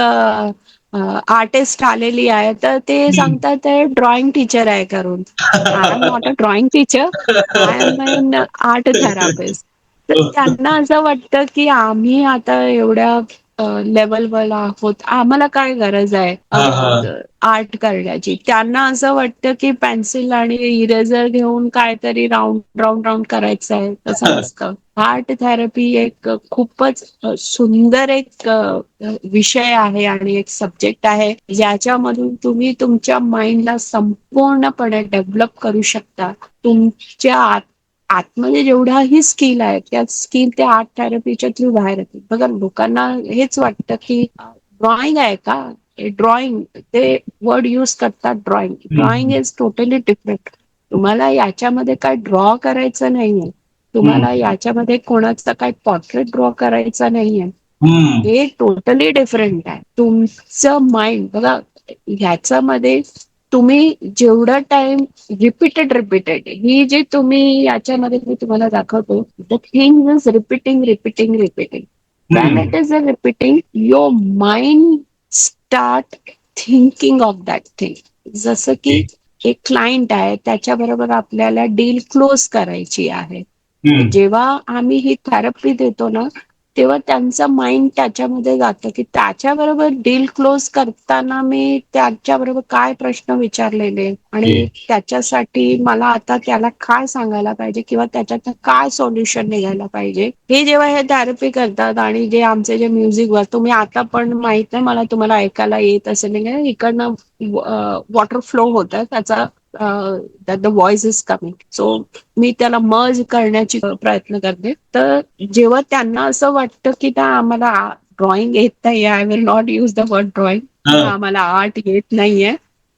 आर्टिस्ट आलेली आहे तर ते सांगतात ते ड्रॉइंग टीचर आहे करून. I am not a drawing teacher, I am an art therapist. तर त्यांना असं वाटतं की आम्ही आता एवढ्या लेवलवर आहोत, आम्हाला काय गरज आहे आर्ट करण्याची. त्यांना असं वाटतं की पेन्सिल आणि इरेझर घेऊन काहीतरी राऊंड राऊंड राऊंड करायचं आहे, तसं नसतं. आर्ट थेरपी एक खूपच सुंदर एक विषय आहे आणि एक सब्जेक्ट आहे ज्याच्यामधून तुम्ही तुमच्या माइंडला संपूर्णपणे डेव्हलप करू शकता. तुमच्या आतमध्ये जेवढाही स्किल आहे त्या स्किल त्या आर्ट थेरपीच्या थ्रू बाहेर येते. बघा लोकांना हेच वाटतं की ड्रॉइंग आहे का, ड्रॉइंग ते वर्ड यूज करतात, ड्रॉइंग इज टोटली डिफरंट. तुम्हाला याच्यामध्ये काय ड्रॉ करायचं नाहीये, तुम्हाला याच्यामध्ये कोणाचा काय पोर्ट्रेट ड्रॉ करायचा नाहीये, हे टोटली डिफरंट आहे. तुमचं माइंड बघा ह्याच्यामध्ये तुम्ही जेवढा टाइम रिपीटेड ही जे तुम्ही याच्यामध्ये मी तुम्हाला दाखवतो the thing is repeating when it is a repeating your mind start thinking of that thing. जसं की एक क्लायंट आहे त्याच्याबरोबर आपल्याला डील क्लोज करायची आहे, जेव्हा आम्ही ही थेरपी देतो ना तेव्हा त्यांचं माइंड त्याच्यामध्ये जातं की त्याच्याबरोबर डील क्लोज करताना मी त्याच्याबरोबर काय प्रश्न विचारलेले आणि त्याच्यासाठी मला आता त्याला काय सांगायला पाहिजे किंवा त्याच्यात काय सोल्युशन निघायला पाहिजे. हे जेव्हा हे थेरपी करतात आणि जे आमचे जे म्युझिक वर तुम्ही आता पण माहित नाही मला तुम्हाला ऐकायला येत असेल नाही, इकडनं वॉटर फ्लो होत त्याचा द व्हॉइस इज कमिंग. सो मी त्याला मर्ज करण्याची प्रयत्न करते. तर जेव्हा त्यांना असं वाटतं की आम्हाला ड्रॉइंग येत नाहीये, आय will not use the word drawing, आम्हाला आर्ट येत नाहीये,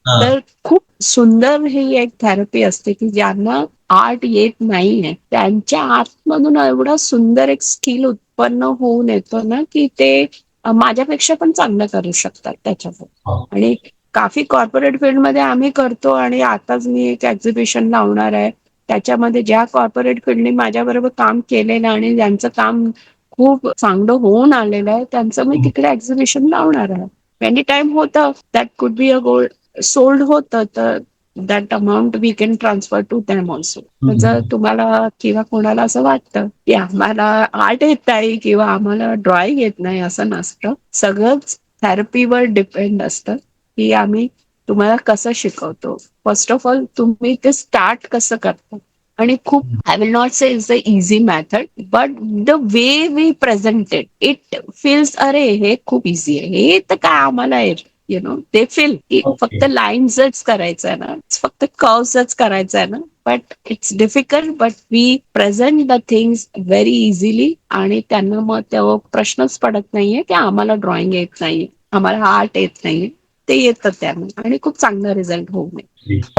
हा. तर खूप सुंदर ही एक थेरपी असते की ज्यांना आर्ट येत नाहीये त्यांच्या आतमधून एवढा सुंदर एक स्किल उत्पन्न होऊन येतं ना की ते माझ्यापेक्षा पण चांगलं करू शकतात त्याच्यावर. हा. आणि काफी कॉर्पोरेट फील्डमध्ये आम्ही करतो आणि आताच मी एक एक्झिबिशन लावणार आहे. त्याच्यामध्ये ज्या कॉर्पोरेट फील्डने माझ्याबरोबर काम केलेलं आणि ज्यांचं काम खूप चांगलं होऊन आलेलं आहे त्यांचं मी तिकडे एक्झिबिशन लावणार आहे. मेनी टाइम होतं that could be a gold sold होतं तर that amount we can transfer to them also. जर तुम्हाला किंवा कोणाला असं वाटतं की आम्हाला आर्ट येत नाही किंवा आम्हाला ड्रॉइंग येत नाही असं नसतं. सगळंच थेरपीवर डिपेंड असतं की आम्ही तुम्हाला कसं शिकवतो. फर्स्ट ऑफ ऑल तुम्ही ते स्टार्ट कसं करता आणि खूप I will not say is the easy method but the way we presented it feels अरे हे खूप इझी आहे हे तर काय आम्हाला यु नो ते फील की ओके. फक्त लाईन्सच करायचं आहे ना फक्त कर्व्हच करायचं आहे ना but it's difficult but we present the things very easily आणि त्यांना मग तेव्हा प्रश्नच पडत नाहीये की आम्हाला ड्रॉइंग येत नाहीये आम्हाला आर्ट येत नाहीये ते येतं त्यांना आणि खूप चांगला रिझल्ट होऊ नये.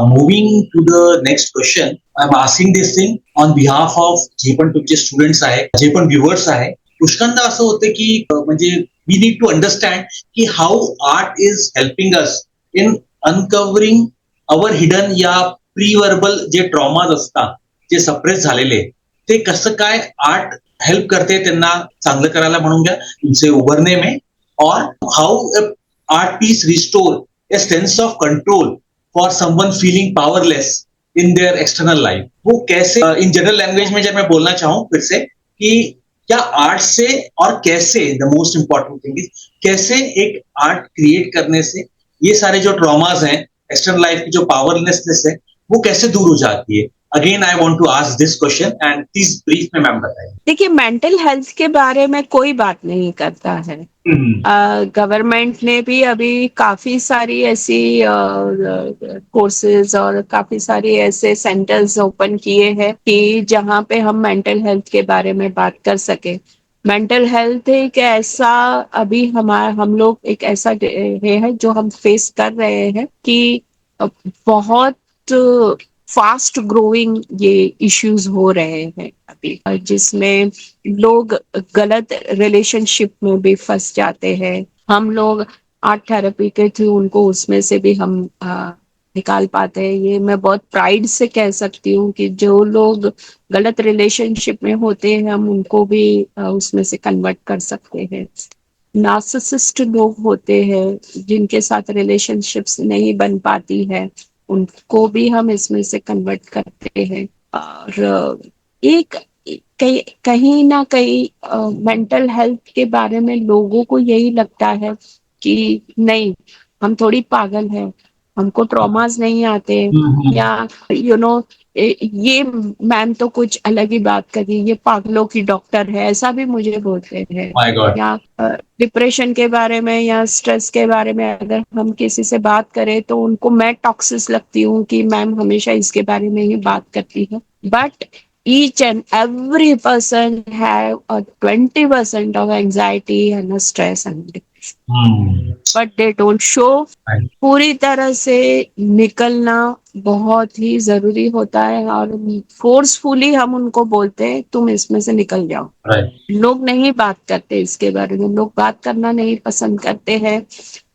Moving to the next question, I'm asking this thing on behalf of जे पण तुमचे स्टुडंट्स आहे, जे पण व्ह्युअर्स आहे, पुष्कळदा असं होतं की म्हणजे वी नीड टू अंडरस्टँड की how art is helping us in uncovering our hidden या प्री वर्बल जे ट्रॉमाज असतात, जे सप्रेस झालेले, ते कसं काय आर्ट हेल्प करते त्यांना चांगलं करायला म्हणून घ्या, तुमचे उभारणे में और how art piece restore a sense of control for someone feeling powerless in their external life. वो कैसे इन जनरल लैंग्वेज में जब मैं बोलना चाहूँ फिर से कि क्या आर्ट से और कैसे the most important thing is कैसे एक आर्ट क्रिएट करने से ये सारे जो ट्रॉमास हैं एक्सटर्नल लाइफ की जो पावरलेसनेस है वो कैसे दूर हो जाती है. Again I want to ask this question and please brief में मैम बताइए. देखिए मेंटल हेल्थ के बारे में कोई बात नहीं करता है. गवर्नमेंट ने भी अभी काफी सारी ऐसी कोर्सेज और काफी सारी ऐसे सेंटर्स ओपन किए हैं कि जहाँ पे हम मेंटल हेल्थ के बारे में बात कर सके. मेंटल हेल्थ एक ऐसा अभी हम लोग एक ऐसा है जो हम फेस कर रहे हैं कि बहुत फास्ट ग्रोइंग ये इश्यूज हो रहे हैं अभी जिसमें लोग गलत रिलेशनशिप में भी फंस जाते हैं. हम लोग आर्ट थेरेपी के थ्रू उनको उसमें से भी हम निकाल पाते हैं. ये मैं बहुत प्राइड से कह सकती हूँ कि जो लोग गलत रिलेशनशिप में होते हैं हम उनको भी उसमें से कन्वर्ट कर सकते हैं. नार्सिसिस्ट लोग होते हैं जिनके साथ रिलेशनशिप्स नहीं बन पाती है उनको भी हम इसमें से कन्वर्ट करते हैं. और एक कहीं ना कहीं मेंटल हेल्थ के बारे में लोगों को यही लगता है कि नहीं हम थोड़ी पागल है हमको ट्रॉमास नहीं आते या यू नो ये मैम तो कुछ अलग ही बात करी ये पागलों की डॉक्टर है ऐसा भी मुझे बोलते हैं. My God. या डिप्रेशन के बारे में या स्ट्रेस के बारे में अगर हम किसी से बात करें तो उनको मैं टॉक्सिस लगती हूँ कि मैम हमेशा इसके बारे में ही बात करती है. But each and every person have a 20% of anxiety and a stress and depression. But they don't show. पूरी तरह से निकलना बहुत ही जरूरी होता है और फोर्सफुली हम उनको बोलते हैं तुम इसमें से निकल जाओ. लोग नहीं बात करते इसके बारे में. लोग बात करना नहीं पसंद करते हैं.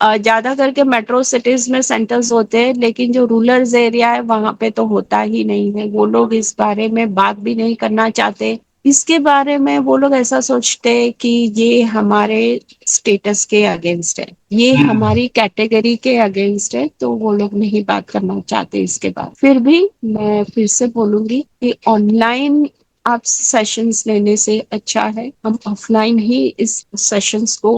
ज्यादा करके मेट्रो सिटीज में सेंटर्स होते हैं लेकिन जो रूरल एरिया है वहां पे तो होता ही नहीं है. वो लोग इस बारे में बात भी नहीं करना चाहते. इसके बारे में वो लोग ऐसा सोचते हैं कि ये हमारे स्टेटस के अगेंस्ट है ये हमारी कैटेगरी के अगेंस्ट है तो वो लोग नहीं बात करना चाहते इसके बाद. फिर भी मैं फिर से बोलूंगी कि ऑनलाइन आप सेशंस लेने से अच्छा है हम ऑफलाइन ही इस सेशंस को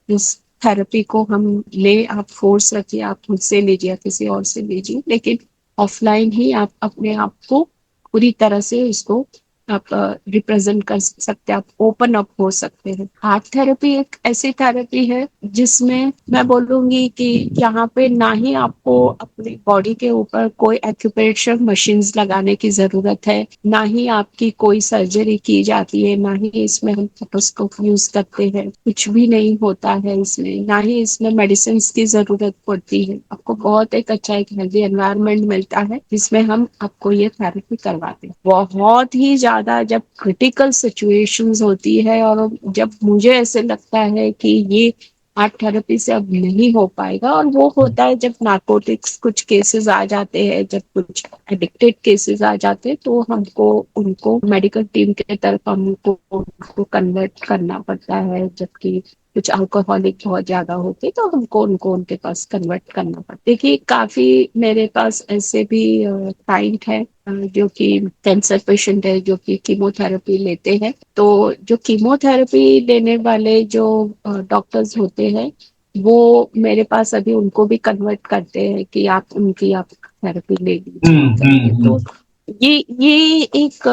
इस थेरेपी को हम ले. आप फोर्स रखिए आप मुझसे लीजिए किसी और से लीजिए लेकिन ऑफलाइन ही आप अपने आप को पूरी तरह से इसको आप रिप्रेजेंट कर सकते हैं, आप ओपन अप हो सकते हैं। आर्ट थेरेपी एक ऐसी थेरेपी है जिसमें मैं बोलूंगी कि यहाँ पे ना ही आपको अपनी बॉडी के ऊपर कोई एक्यूप्रेशर मशीन्स लगाने की जरूरत है, ना ही आपकी कोई सर्जरी की जाती है, ना ही इसमें हम स्टेथोस्कोप यूज करते हैं, कुछ भी नहीं होता है इसमें, ना ही इसमें मेडिसिन की जरूरत पड़ती है। आपको बहुत एक अच्छा एक हेल्दी एनवायरनमेंट मिलता है जिसमें हम आपको ये थेरेपी करवाते हैं। बहुत ही ज्यादा जब क्रिटिकल सिचुएशंस होती है और जब मुझे ऐसे लगता है कि ये आर्ट थेरेपी से अब नहीं हो पाएगा, और वो होता है जब नार्कोटिक्स कुछ केसेस आ जाते हैं, जब कुछ एडिक्टेड केसेस आ जाते हैं, तो हमको उनको मेडिकल टीम के तरफ हमको उनको कन्वर्ट करना पड़ता है। जबकि कुछ अल्कोहलिक बहुत ज्यादा होते तो हमको उनको उनके पास कन्वर्ट करना पड़ता। देखिए काफी मेरे पास ऐसे भी क्लाइंट है जो कि कैंसर पेशेंट है, जो कि कीमोथेरेपी लेते हैं। तो जो कीमोथेरेपी लेने वाले जो डॉक्टर्स होते हैं, वो मेरे पास अभी उनको भी कन्वर्ट करते हैं कि आप उनकी आप थेरेपी ले लीजिए करके। तो हम्म। ये एक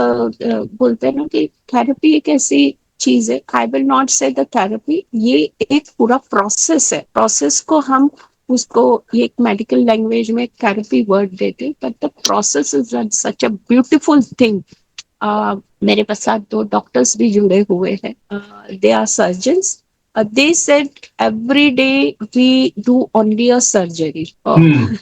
बोलते हैं ना कि थेरेपी एक ऐसी चीज है, आई विल नॉट से द थेरेपी, ये एक पूरा प्रोसेस है। प्रोसेस को हम उसको ये एक मेडिकल लैंग्वेज में थेरेपी वर्ड देते, but the process is such a beautiful thing. मेरे पास साथ दो डॉक्टर्स भी जुड़े हुए हैं, they are surgeons. They said every day we do only a surgery. Hmm.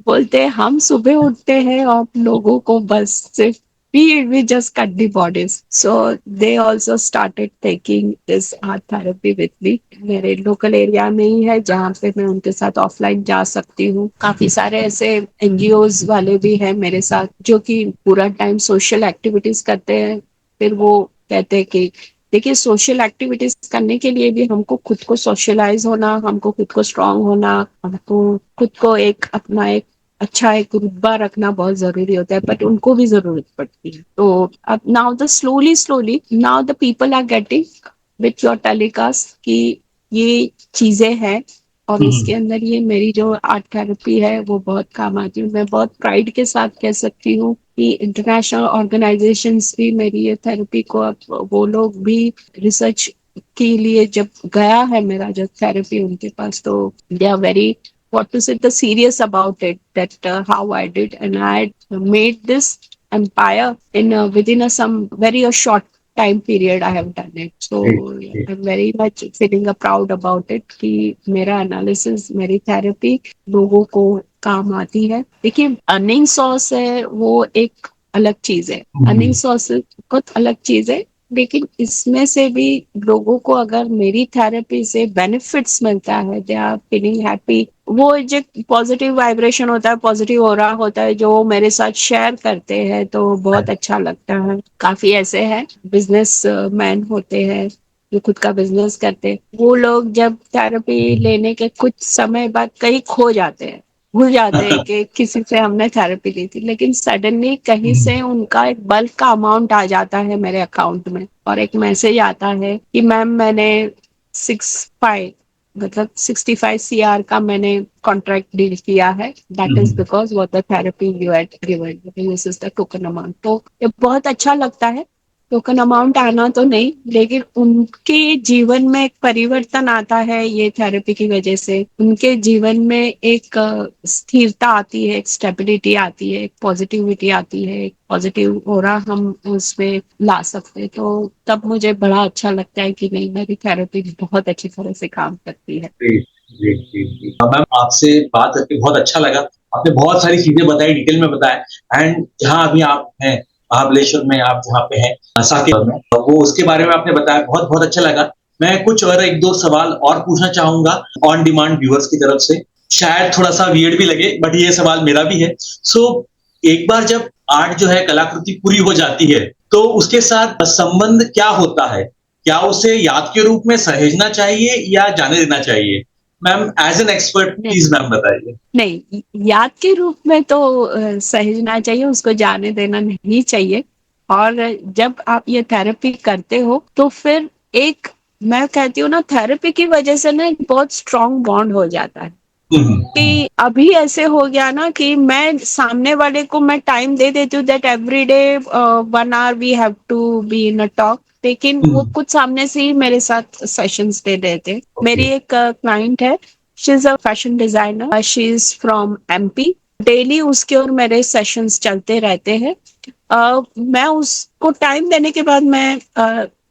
बोलते हैं हम सुबह उठते हैं और लोगों को बस सिर्फ we just cut the bodies. So they also started taking this art therapy with me. मेरे लोकल एरिया में ही है जहाँ पे मैं उनके साथ ऑफलाइन जा सकती हूँ। काफी सारे ऐसे एनजीओज वाले भी हैं मेरे साथ जो कि पूरा टाइम सोशल एक्टिविटीज करते हैं। फिर वो कहते हैं कि देखिए सोशल एक्टिविटीज करने के लिए भी हमको खुद को सोशलाइज होना, हमको खुद को स्ट्रांग होना, हमको खुद को एक अपना एक अच्छा एक रुतबा रखना बहुत जरूरी होता है, बट उनको भी जरूरत पड़ती है। तो अब now the slowly slowly now the people are getting with your telecast कि ये चीजें हैं, और इसके अंदर ये मेरी जो आर्ट थेरेपी है वो बहुत काम आती है। मैं बहुत प्राइड के साथ कह सकती हूँ कि इंटरनेशनल ऑर्गेनाइजेशंस भी मेरी ये थेरेपी को, अब वो लोग भी रिसर्च के लिए जब गया है मेरा जो थेरेपी उनके पास, तो they are very what to say the serious about it, that how I did, and I made this empire in within a some very a short time period I have done it. So Great. I'm very much feeling proud about it कि मेरा analysis मेरी therapy लोगों को काम आती है। देखिए earning source है वो एक अलग चीज है, अर्निंग सोर्स बहुत अलग चीज है, लेकिन इसमें से भी लोगों को अगर मेरी थेरेपी से बेनिफिट्स मिलता है, दे आर फीलिंग हैप्पी, वो जो पॉजिटिव वाइब्रेशन होता है, पॉजिटिव हो रहा होता है जो वो मेरे साथ शेयर करते हैं, तो बहुत अच्छा लगता है। काफी ऐसे हैं बिजनेस मैन होते हैं जो खुद का बिजनेस करते हैं, वो लोग जब थेरेपी लेने के कुछ समय बाद कहीं खो जाते हैं, भूल जाते हैं कि किसी से हमने थेरेपी ली थी, लेकिन सडनली कहीं से उनका एक बल्क का अमाउंट आ जाता है मेरे अकाउंट में, और एक मैसेज आता है कि मैम मैंने 6 5 मतलब 65 CR का मैंने कॉन्ट्रैक्ट डील किया है, that is because what the therapy you had given, this is the token amount. तो ये बहुत अच्छा लगता है। टोकन अमाउंट आना तो नहीं, लेकिन उनके जीवन में एक परिवर्तन आता है ये थेरेपी की वजह से, उनके जीवन में एक स्थिरता आती है, एक स्टेबिलिटी आती है, एक पॉजिटिविटी आती है, एक पॉजिटिव ऑरा हम उसमें ला सकते हैं। तो तब मुझे बड़ा अच्छा लगता है कि नहीं, मेरी थेरेपी बहुत अच्छी तरह से काम करती है। Great, great, great, great. Ma'am आपसे बात करके बहुत अच्छा लगा। आपने बहुत सारी चीजें बताई, डिटेल में बताया। एंड जहाँ अभी आप हैं महाबलेश्वर में, आप जहाँ पे हैं साकेत में, तो वो उसके बारे में आपने बताया, बहुत बहुत अच्छा लगा। मैं कुछ और एक दो सवाल और पूछना चाहूंगा ऑन डिमांड व्यूअर्स की तरफ से। शायद थोड़ा सा वियर्ड भी लगे, बट ये सवाल मेरा भी है। सो एक बार जब आर्ट जो है कलाकृति पूरी हो जाती है, तो उसके साथ संबंध क्या होता है? क्या उसे याद के रूप में सहेजना चाहिए या जाने देना चाहिए? Ma'am as an expert please ma'am बताइए। नहीं, याद के रूप में तो सहेजना चाहिए, उसको जाने देना नहीं चाहिए। और जब आप ये थेरेपी करते हो तो फिर एक, मैं कहती हूँ ना, थेरेपी की वजह से ना एक बहुत स्ट्रांग बॉन्ड हो जाता है। कि अभी ऐसे हो गया ना कि मैं सामने वाले को मैं टाइम दे देती हूँ that every day 1 hour we have to be in a talk, लेकिन वो कुछ सामने से ही मेरे साथ सेशंस दे देते। मेरी एक क्लाइंट है, she is a fashion designer, she is from MP. Daily उसके और मेरे सेशंस चलते रहते हैं। मैं उसको टाइम देने के बाद मैं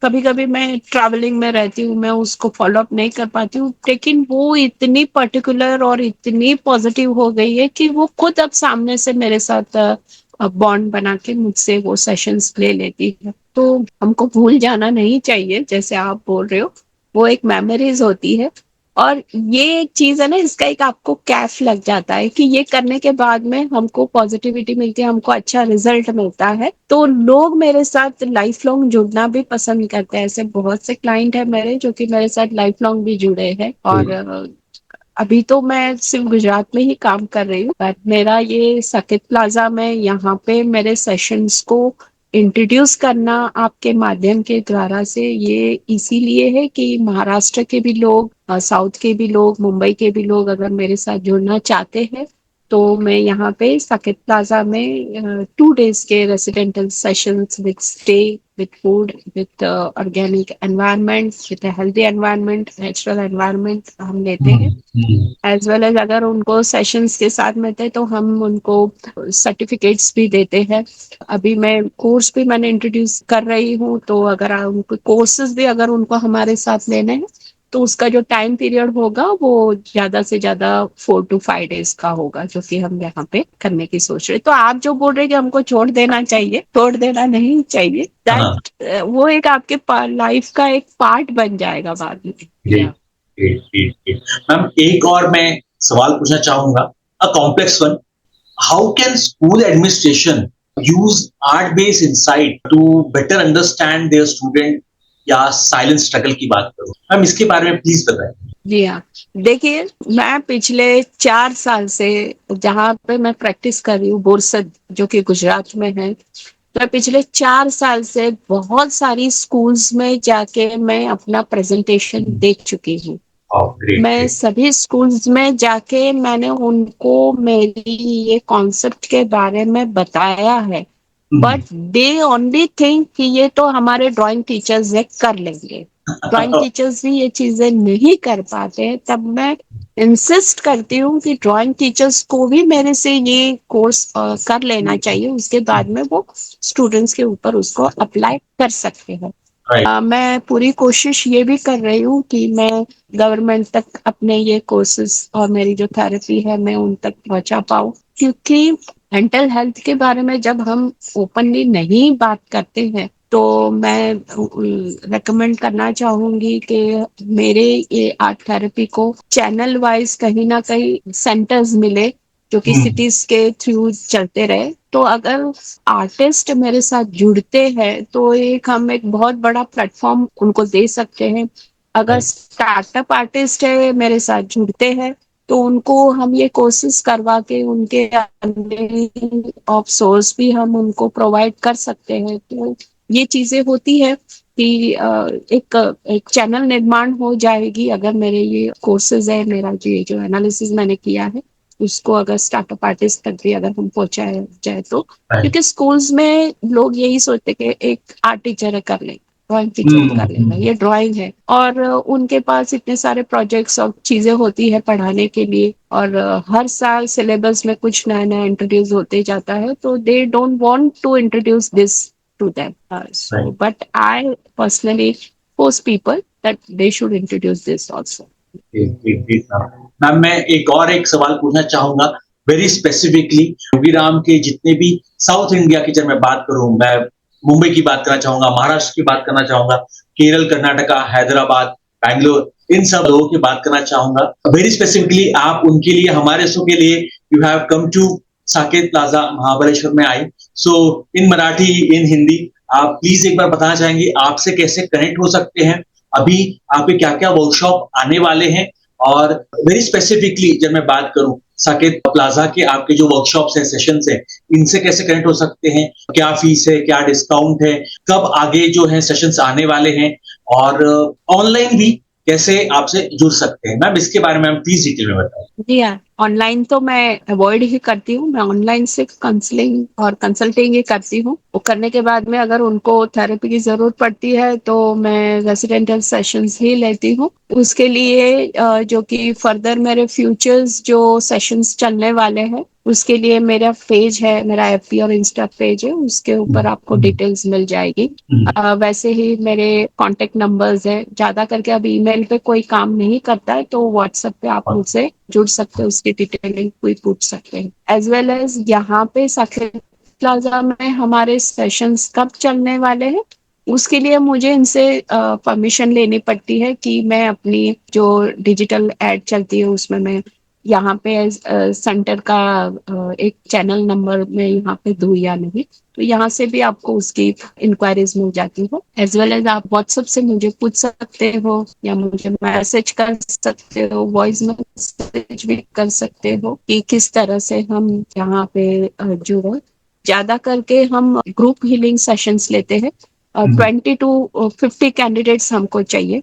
कभी कभी मैं ट्रैवलिंग में रहती हूँ, मैं उसको फॉलो अप नहीं कर पाती हूँ, लेकिन वो इतनी पर्टिकुलर और इतनी पॉजिटिव हो गई है कि वो खुद अब सामने से मेरे साथ बॉन्ड बना के मुझसे वो सेशंस ले लेती है। तो हमको भूल जाना नहीं चाहिए, जैसे आप बोल रहे हो, वो एक मेमोरीज होती है। और ये एक चीज है ना, इसका एक आपको कैफ लग जाता है कि ये करने के बाद में हमको पॉजिटिविटी मिलती है, हमको अच्छा रिजल्ट मिलता है, तो लोग मेरे साथ लाइफ लॉन्ग जुड़ना भी पसंद करते हैं। ऐसे बहुत से क्लाइंट है मेरे जो कि मेरे साथ लाइफ लॉन्ग भी जुड़े हैं। और अभी तो मैं सिर्फ गुजरात में ही काम कर रही हूँ, बट मेरा ये साकेत प्लाजा में यहाँ पे मेरे सेशंस को इंट्रोड्यूस करना आपके माध्यम के द्वारा से ये इसीलिए है कि महाराष्ट्र के भी लोग, साउथ के भी लोग, मुंबई के भी लोग अगर मेरे साथ जुड़ना चाहते हैं तो मैं यहाँ पे साकेत प्लाजा में 2 days के residential sessions with stay, with food, with organic environment, with healthy environment, natural environment हम लेते हैं। एज वेल एज अगर उनको सेशंस के साथ मिलते तो हम उनको सर्टिफिकेट्स भी देते हैं। अभी मैं कोर्स भी मैंने इंट्रोड्यूस कर रही हूँ, तो अगर उनको कोर्सेज भी अगर उनको हमारे साथ लेने हैं तो उसका जो टाइम पीरियड होगा वो ज्यादा से ज्यादा 4 to 5 days का होगा, जो कि हम यहाँ पे करने की सोच रहे हैं। तो आप जो बोल रहे हैं कि हमको छोड़ देना चाहिए, छोड़ देना नहीं चाहिए, दैट वो एक आपके लाइफ का एक पार्ट बन जाएगा बाद में। Great, great, great, great. Ma'am एक और मैं सवाल पूछना चाहूंगा, a complex one. How can school administration use art based insight to better understand their student, या साइलेंट स्ट्रगल की बात करूं, मैम इसके बारे में प्लीज बताएं। जी हाँ, देखिए मैं पिछले 4 साल से जहाँ पे मैं प्रैक्टिस कर रही हूँ, बोरसद जो कि गुजरात में है, मैं पिछले 4 साल से बहुत सारी स्कूल्स में जाके मैं अपना प्रेजेंटेशन दे चुकी हूँ। ग्रेट, मैं ग्रेट। सभी स्कूल्स में जाके मैंने उनको मेरी ये कॉन्सेप्ट के बारे में बताया है, बट दे ओनली थिंक कि ये तो हमारे ड्राइंग टीचर्स ये कर लेंगे। ड्राइंग टीचर्स भी ये चीजें नहीं कर पाते। तब मैं इंसिस्ट करती हूँ कि ड्राइंग टीचर्स को भी मेरे से ये कोर्स कर लेना चाहिए, उसके बाद में वो स्टूडेंट्स के ऊपर उसको अप्लाई कर सकते हैं। मैं पूरी कोशिश ये भी कर रही हूँ कि मैं गवर्नमेंट तक अपने ये कोर्सेज और मेरी जो थेरेपी है मैं उन तक पहुंचा पाऊँ, क्योंकि मेंटल हेल्थ के बारे में जब हम ओपनली नहीं बात करते हैं तो मैं रेकमेंड करना चाहूंगी कि मेरे ये आर्ट थेरेपी को चैनल वाइज कहीं ना कहीं सेंटर्स मिले जो कि सिटीज के थ्रू चलते रहे। तो अगर आर्टिस्ट मेरे साथ जुड़ते हैं तो एक हम एक बहुत बड़ा प्लेटफॉर्म उनको दे सकते हैं। अगर स्टार्टअप आर्टिस्ट है मेरे साथ जुड़ते हैं तो उनको हम ये कोशिश करवा के उनके ऑफ सोर्स भी हम उनको प्रोवाइड कर सकते हैं। तो ये चीजें होती है कि एक चैनल निर्माण हो जाएगी अगर मेरे ये कोर्सेज है, मेरा जो एनालिसिस मैंने किया है उसको अगर स्टार्टअप आर्टिस्ट तक भी अगर हम पहुंचाया जाए तो। क्योंकि स्कूल्स में लोग यही सोचते कि एक आर्ट टीचर है कर लेंगे, ड्राइंग टीचर कर लेगा, ये ड्राइंग है, और उनके पास इतने सारे प्रोजेक्ट्स और चीजें होती है पढ़ाने के लिए, और हर साल सिलेबस में कुछ नया नया इंट्रोड्यूस होते जाता है, तो they don't want to introduce this to them. So but I personally force people that they should introduce this also. Ma'am मैं एक सवाल पूछना चाहूंगा वेरी स्पेसिफिकली, योगीराम के जितने भी साउथ इंडिया की, जब मैं बात करूं, मैं मुंबई की बात करना चाहूंगा, महाराष्ट्र की बात करना चाहूंगा, केरल, कर्नाटका, हैदराबाद, बैंगलोर, इन सब लोगों की बात करना चाहूंगा। वेरी स्पेसिफिकली आप उनके लिए, हमारे शो के लिए, you have come to Saket plaza Mahabaleshwar में आई। सो इन मराठी, इन हिंदी, आप प्लीज एक बार बताना चाहेंगे आपसे कैसे कनेक्ट हो सकते हैं, अभी आपके क्या क्या वर्कशॉप आने वाले हैं, और वेरी स्पेसिफिकली जब मैं बात करूं साकेत प्लाजा के आपके जो वर्कशॉप्स हैं, सेशंस हैं, इनसे कैसे कनेक्ट हो सकते हैं, क्या फीस है, क्या डिस्काउंट है, कब आगे जो है सेशंस आने वाले हैं, और ऑनलाइन भी कैसे आपसे जुड़ सकते हैं? मैम इसके बारे में हम प्लीज डिटेल में बताएं। जी हाँ, ऑनलाइन तो मैं अवॉइड ही करती हूँ। मैं ऑनलाइन सिर्फ काउंसलिंग और कंसल्टिंग ही करती हूँ। वो करने के बाद में अगर उनको थेरेपी की जरूरत पड़ती है तो मैं रेसिडेंटल सेशंस ही लेती हूँ। उसके लिए जो कि फर्दर मेरे फ्यूचर्स जो सेशंस चलने वाले हैं उसके लिए मेरा पेज है, मेरा एफबी और इंस्टा पेज है, उसके ऊपर आपको डिटेल्स मिल जाएगी। वैसे ही मेरे कांटेक्ट नंबर्स है। ज्यादा करके अब ईमेल पे कोई काम नहीं करता है तो व्हाट्सएप पे आप मुझसे जुड़ सकते हो, उसकी डिटेलिंग कोई पूछ सकते हैं। एज वेल एज यहाँ पे साकेत प्लाजा में हमारे सेशंस कब चलने वाले हैं उसके लिए मुझे इनसे परमिशन लेनी पड़ती है कि मैं अपनी जो डिजिटल एड चलती है उसमें मैं यहाँ पे सेंटर का एक चैनल नंबर में यहाँ पे दूं या नहीं। तो यहाँ से भी आपको उसकी इंक्वायरीज मिल जाती हो। एज वेल एज आप व्हाट्सएप से मुझे पूछ सकते हो या मुझे मैसेज कर सकते हो, वॉइस मैसेज भी कर सकते हो कि किस तरह से हम यहाँ पे जुड़े। ज्यादा करके हम ग्रुप हीलिंग सेशंस लेते हैं। 20 to 50 कैंडिडेट्स हमको चाहिए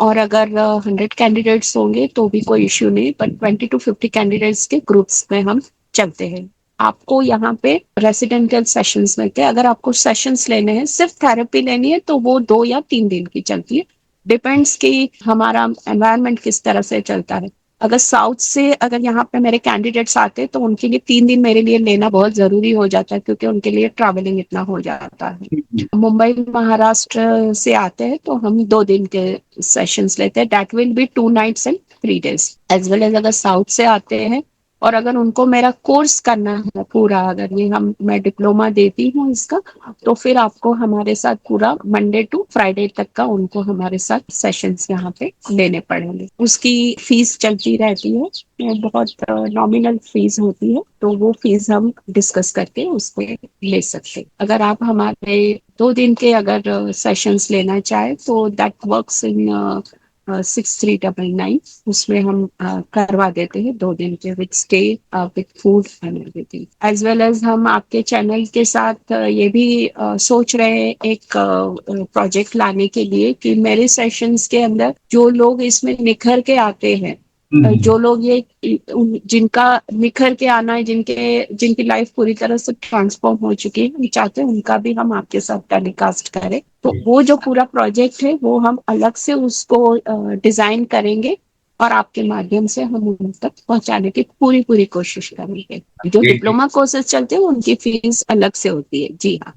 और अगर 100 कैंडिडेट्स होंगे तो भी कोई इश्यू नहीं, पर 20 to 50 कैंडिडेट्स के ग्रुप्स में हम चलते हैं। आपको यहाँ पे रेसिडेंशियल सेशंस मिलते हैं। अगर आपको सेशंस लेने हैं, सिर्फ थेरेपी लेनी है तो वो 2 या 3 दिन की चलती है। डिपेंड्स कि हमारा एनवायरनमेंट किस तरह से चलता है। अगर साउथ से अगर यहाँ पे मेरे कैंडिडेट्स आते हैं तो उनके लिए 3 दिन मेरे लिए लेना बहुत जरूरी हो जाता है क्योंकि उनके लिए ट्रैवलिंग इतना हो जाता है। मुंबई महाराष्ट्र से आते हैं तो हम 2 दिन के सेशंस लेते हैं। That will be 2 nights and 3 days। As well as अगर साउथ से आते हैं और अगर उनको मेरा कोर्स करना है पूरा, अगर ये मैं डिप्लोमा देती हूँ इसका, तो फिर आपको हमारे साथ पूरा मंडे टू फ्राइडे तक का उनको हमारे साथ सेशंस यहाँ पे लेने पड़ेंगे। उसकी फीस चलती रहती है, वो बहुत नॉमिनल फीस होती है, तो वो फीस हम डिस्कस करके उसको ले सकते हैं। अगर आप हमारे 2 दिन के अगर सेशंस लेना चाहे तो दैट वर्क्स इन 6399। उसमें हम करवा देते हैं 2 दिन के with stay with food and everything. As well as हम आपके चैनल के साथ ये भी सोच रहे हैं एक प्रोजेक्ट लाने के लिए कि मेरे सेशंस के अंदर जो लोग इसमें निखर के आते हैं, जो लोग ये जिनका निखर के आना है, जिनकी लाइफ पूरी तरह से ट्रांसफॉर्म हो चुकी है, हम चाहते हैं उनका भी हम आपके साथ टेलीकास्ट करें। तो वो जो पूरा प्रोजेक्ट है वो हम अलग से उसको डिजाइन करेंगे और आपके माध्यम से हम उन तक पहुंचाने की पूरी पूरी कोशिश करेंगे। जो डिप्लोमा कोर्सेज चलते हैं उनकी फीस अलग से होती है। जी हाँ,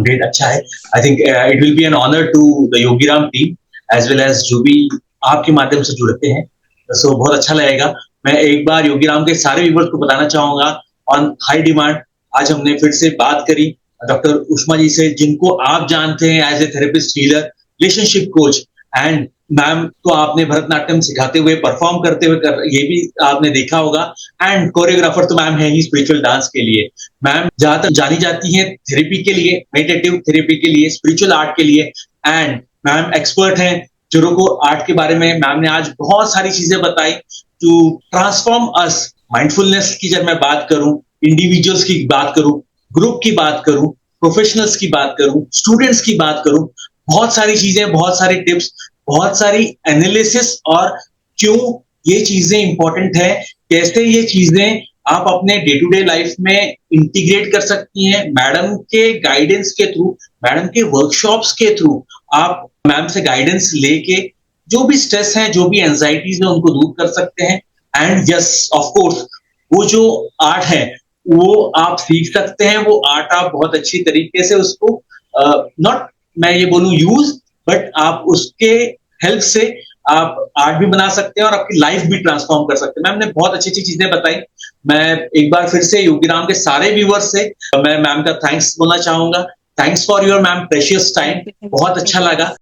ग्रेट, अच्छा है। I think it will be an honour to the Yogiram team as well as जो भी आपके माध्यम से जुड़ते हैं, सो बहुत अच्छा लगेगा। मैं एक बार योगीराम के सारे व्यूअर्स को बताना चाहूंगा ऑन हाई डिमांड। आज हमने फिर से बात करी डॉक्टर उष्मा जी से, जिनको आप जानते हैं as a therapist, healer, relationship coach and ma'am तो आपने भरतनाट्यम सिखाते हुए, परफॉर्म करते हुए ये भी आपने देखा होगा, एंड कोरियोग्राफर तो मैम है ही स्पिरिचुअल डांस के लिए। मैम ज्यादातर जानी जाती है थेरेपी के लिए, मेडिटेटिव थेरेपी के लिए, स्पिरिचुअल आर्ट के लिए, एंड मैम एक्सपर्ट हैं जुरोको आर्ट के बारे में। मैम ने आज बहुत सारी चीजें बताई टू ट्रांसफॉर्म अस। माइंडफुलनेस की जब मैं बात करूं, इंडिविजुअल्स की बात करूं, ग्रुप की बात करूं, प्रोफेशनल्स की बात करूं, स्टूडेंट्स की बात करूं, बहुत सारी चीजें, बहुत सारी टिप्स, बहुत सारी एनालिसिस, और क्यों ये चीजें इंपॉर्टेंट है, कैसे ये चीजें आप अपने डे टू डे लाइफ में इंटीग्रेट कर सकती हैं। मैडम के गाइडेंस के थ्रू, मैडम के वर्कशॉप्स के थ्रू आप मैम से गाइडेंस लेके जो भी स्ट्रेस है, जो भी एंजाइटीज है, उनको दूर कर सकते हैं। एंड यस, ऑफ कोर्स, वो जो आर्ट है वो आप सीख सकते हैं। वो आर्ट आप बहुत अच्छी तरीके से उसको नॉट मैं ये बोलूं यूज, बट आप उसके हेल्प से आप आर्ट भी बना सकते हैं और आपकी लाइफ भी ट्रांसफॉर्म कर सकते हैं। मैम ने बहुत अच्छी अच्छी चीजें बताई। मैं एक बार फिर से योगीराम के सारे व्यूअर्स से मैं मैम का थैंक्स बोलना चाहूंगा। Thanks for your ma'am precious time. बहुत अच्छा लगा।